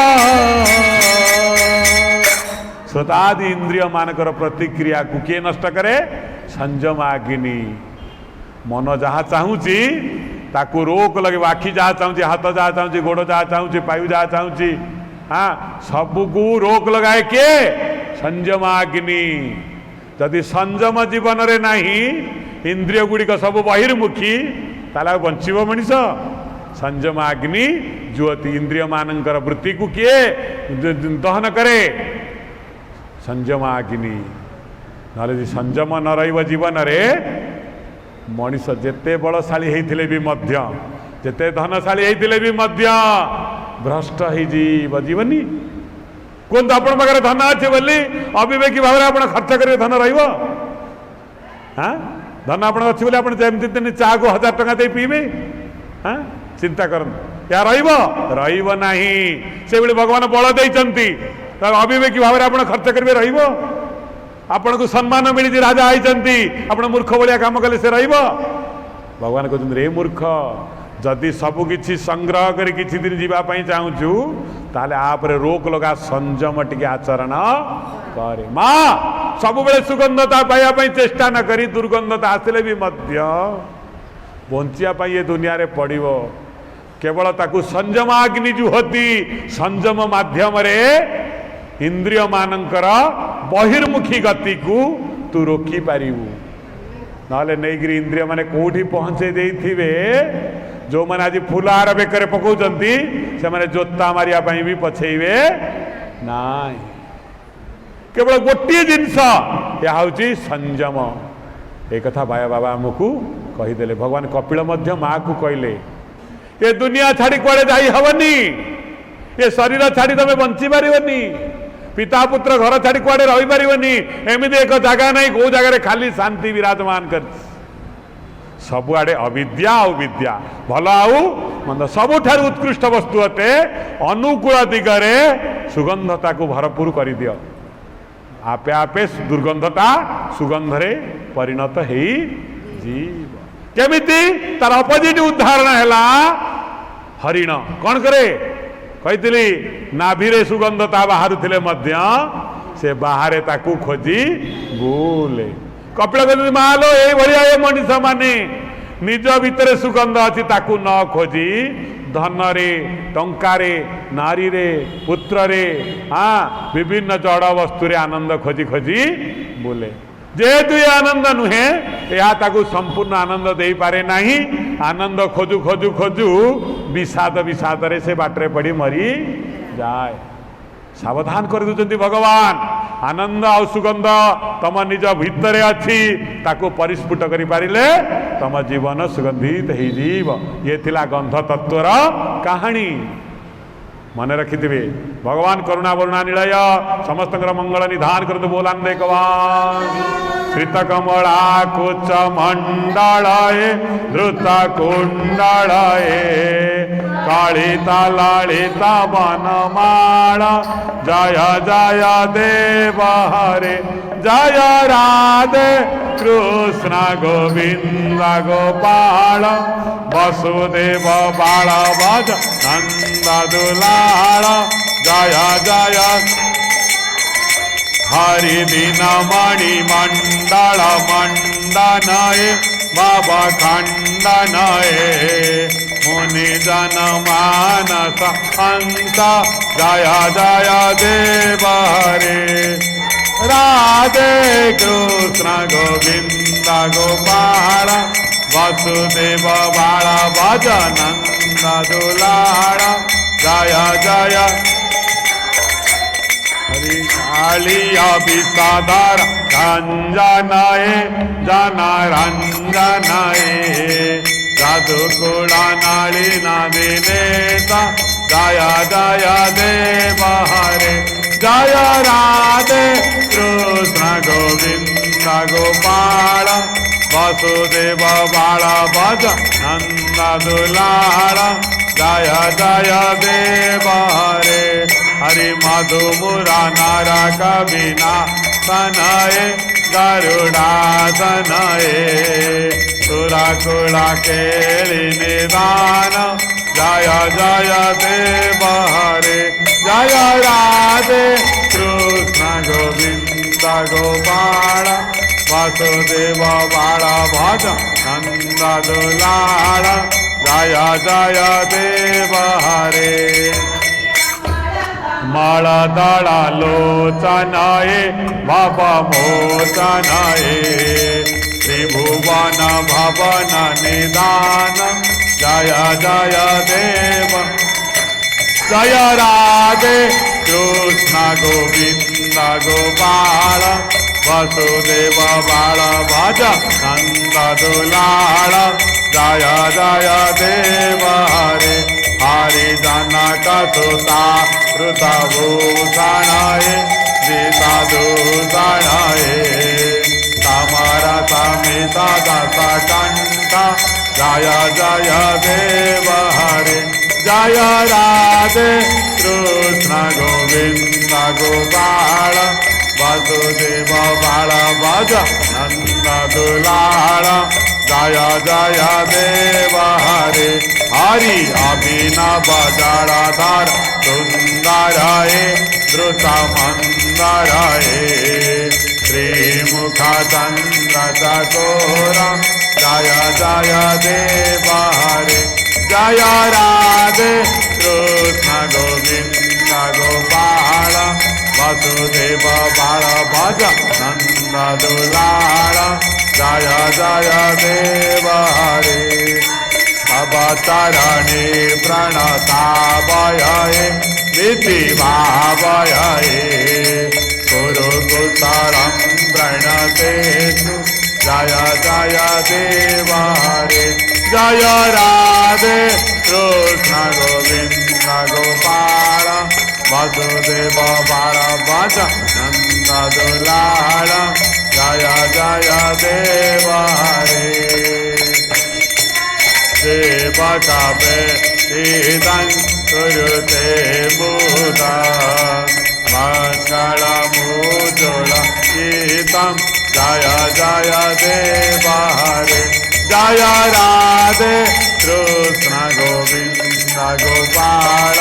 श्रोतादि इंद्रिय मानकर प्रतिक्रिया को किए नष्ट करे संयम अग्नि मन जहाँ चाहूँगी ताकू रोक लगे आखि जहाँ चाहूँगी हाथ जहाँ चाहूँगी गोड़ जहाँ चाहूँगी पायु जहाँ चाहूँगी हाँ सबको रोक लगाए किए संयम अग्नि जदि संयम जीवन रे नहीं इंद्रिय गुड़िक सब बहिर्मुखी ताला बंचिब मनीष संयम अग्नि ज्योति इंद्रिय मानकर वृत्ति को किए दहन करे संयम अग्नि ना संयम न रही जीवन रे मनीष जेते बलशाली होइथिले भी मध्य जेते धनशाली होइथिले भी मध्य भ्रष्ट हो जीवनी कहते आपण पाखे धन अच्छे बोली अविवेकी भाव में आप खर्च करेंगे धन रहा हाँ धन आप अच्छे बोले आप जमी चा को 1000 टंका दे पीबे हाँ चिंता कर या रहा से भगवान बल देती अविवेकी भाव में आप खर्च करेंगे रहा आपण को सम्मान मिली राजा आई आप मूर्ख भाया काम कले से रहा भगवान कहते रे मूर्ख जदि सबकि संग्रह कर किसी दिन जावाई चाहूँ ताले आपरे रोक लगा संयम टिके आचरण करे माँ सब बेले सुगंधता पाइबा चेष्टा न करी दुर्गंधता आसिले भी मध्य बंचिया ये दुनिया रे पड़िबो केवल ताकू संयमाग्नि जुहती संयम माध्यम रे इंद्रिय मानकर बहिर्मुखी गति को तू रोकी पारिबू नाले नहींकरी इंद्रिय माने कोठी पहुंचे देइथिबे जो मैंने आज फुलहार बेकर पकाउछंती से माने जोता मारिया पई भी पछेइबे नाई केवल गोटे जिनस या हूँ संयम एक कथा बाया बाबा आमको कहीदेले भगवान कपिल मध्य माँ को कहले ये दुनिया छाड़ी कुआड़े जाई हवनी ये शरीर छाड़ी तमे बंची पारिबनी पिता पुत्र घर छाड़ी कुआड़े रही पारिबनी एमिति एक जगह नहीं कौ जगह खाली शांति विराजमान कर सबुआड़े अविद्या आ विद्या भल आउ मंद सबुठार उत्कृष्ट वस्तु अटे अनुकूल दिगरे सुगंधता को भरपूर कर दियो आपे आपे दुर्गंधता सुगंधरे परिणत हो जीव केमिति तार अपोजिट उदाहरण है हरिण कौन करे कही नाभिरे सुगंधता बाहर थिले मध्य से बाहरे ताकू खोजी बुले कपिल कहते मालो ये भलिया ये मनीष माने निज भितर सुगंध अच्छी ताकू न खोजी धन रे टंका रे नारी रे पुत्र रे हाँ विभिन्न जड़ वस्तु रे आनंद खोजी खोजी बोले जेहेतु ये आनंद नुहे या ताकू संपूर्ण आनंद दे पारे नहीं आनंद खोजु खोजु खोजु विषाद विषाद रे से बाटरे पड़ी मरी जाए सावधान कर दूसरी भगवान आनंद आ सुगंध तम निज भितर अच्छी ताकू परिस्फुट कर पारिले तम जीवन सुगंधित हो जीव ये थिला गंध तत्वर कहानी मन रखिथिबे भगवान करुणा वरुणा निलय समस्त मंगल निधान करतु बोलांदे कवान श्रित कमला कुच मंडलाय धृत कुंडलाय कालिता लालिता वनमाला जय जय देव हरे जय राधे कृष्ण गोविंद गोपाल वसुदेव बाल भज नंद दुलाल जय जय हरि दिन मणि मंडल मंडनये बाबा खंडनये मुनि जन मानस हंस जय जय देव हरे राधे कृष्ण गोविंद गोपाल वसुदेव बाल भज नंद दुलाल जय जय हरि कालिया विषाधर रंजनये जन रंजनये जादुकुला नलिन दिनेता जय जय देव हरे जय राधे कृष्ण गोविंद गोपाल वसुदेव बाल भज नंद दुलाल जय जय देव हरे हरि मधुमुरा नरक विनाशनये गरुडासनये सुरकुला केळि निदान जय जय देव हरे जय राधे कृष्ण गोविंद गोपाल वसुदेव बाल भज नंद दुलाल जय जय देव हरे मलदल लोचनये भव मोचनये त्रिभुवन भवन निदान जय जय देव जय राधे कृष्ण गोविंद गोपाल वसुदेव बाल भज नंद दुलाल जय जय देव हरे हरि जनक सुता ऋतभूषण सीता दूषण समर समित दस कंठ जय जय देव हरे जय राधे कृष्ण गोविंद गोपाल वसुदेव बाल भज नंद दुलाल जय जय देव हरे हरि अभिनव जलधर सुंदर द्रुत मंदर श्रीमुख चंद्र चकोर जय जय देव हरे जय राधे कृष्ण गोविंद गोपाल वसुदेव बाल भज नंद दुलाल जय जय देव हरे तब चरणे प्रणतावय विधि भावय कुरुकुशलं प्रणतेषु जय जय देव हरे जय राधे कृष्ण गोविंद गोपाल वसुदेव बाल भज नंद दुलाल जय जय देव हरे सेवक वेदं कुरुते मुदा मंगलमूजुल गीतं जय जय देव हरे जय राधे कृष्ण गोविंद गोपाल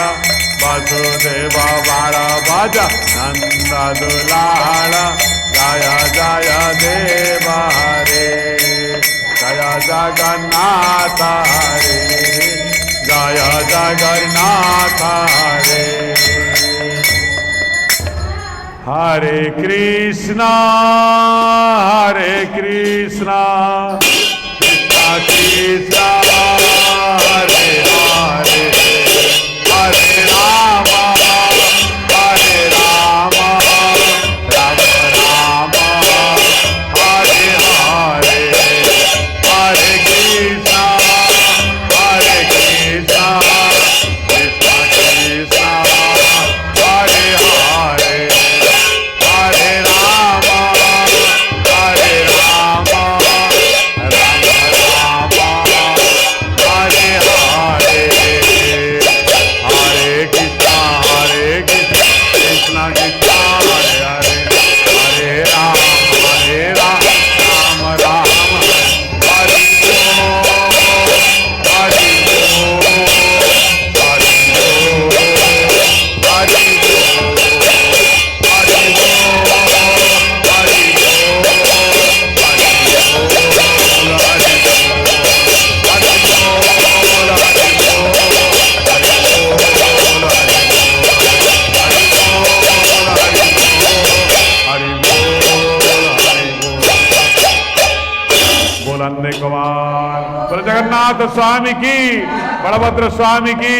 वसुदेव बाल भज नंद दुलाल जय जय देव हरे जय जगन्नाथ हरे जय जगन्नाथ हरे हरे कृष्णा कृष्ण कृष्ण हरे हरे हरे राम हरे राम राम राम हरे हरे हरे कृष्ण कृष्ण कृष्ण हरे हरे हरे राम हरे राम राम राम हरे हरे हरे कृष्ण कृष्ण कृष्ण हरे हरे हरे राम राम राम हरि ओम हरि ओम हरि ओम हरि ओम हरि ओम हरि ओम हरि ओम हरि बोलने कुमार बोल जगन्नाथ स्वामी की बलभद्र स्वामी की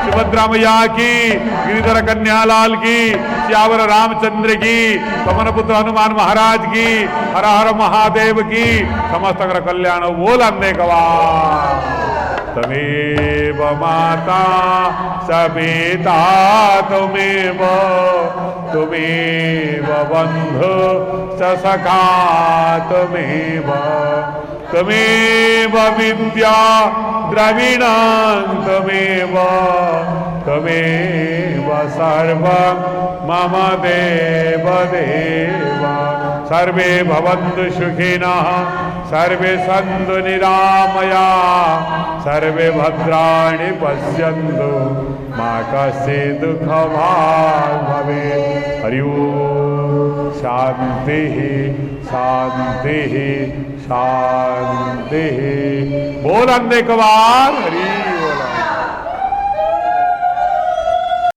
सुभद्रा मैया की गिरिधर कन्यालाल की श्यावर रामचंद्र की पवन पुत्र हनुमान महाराज की हर हर महादेव की समस्त कल्याण बोलने कुमार तमेव माता सपिता तुमेव बंधु स सखा तुमेव विद्या द्रविणं त्वमेव सर्व मम देव सर्वे भवन्तु सुखिनः सर्वे सन्तु निरामया सर्वे भद्राणि पश्यन्तु मा कश्चित् दुःखभाग् भवेत्। हरि ओम शांति शांति शांति। बोल अंधे कबार हरि।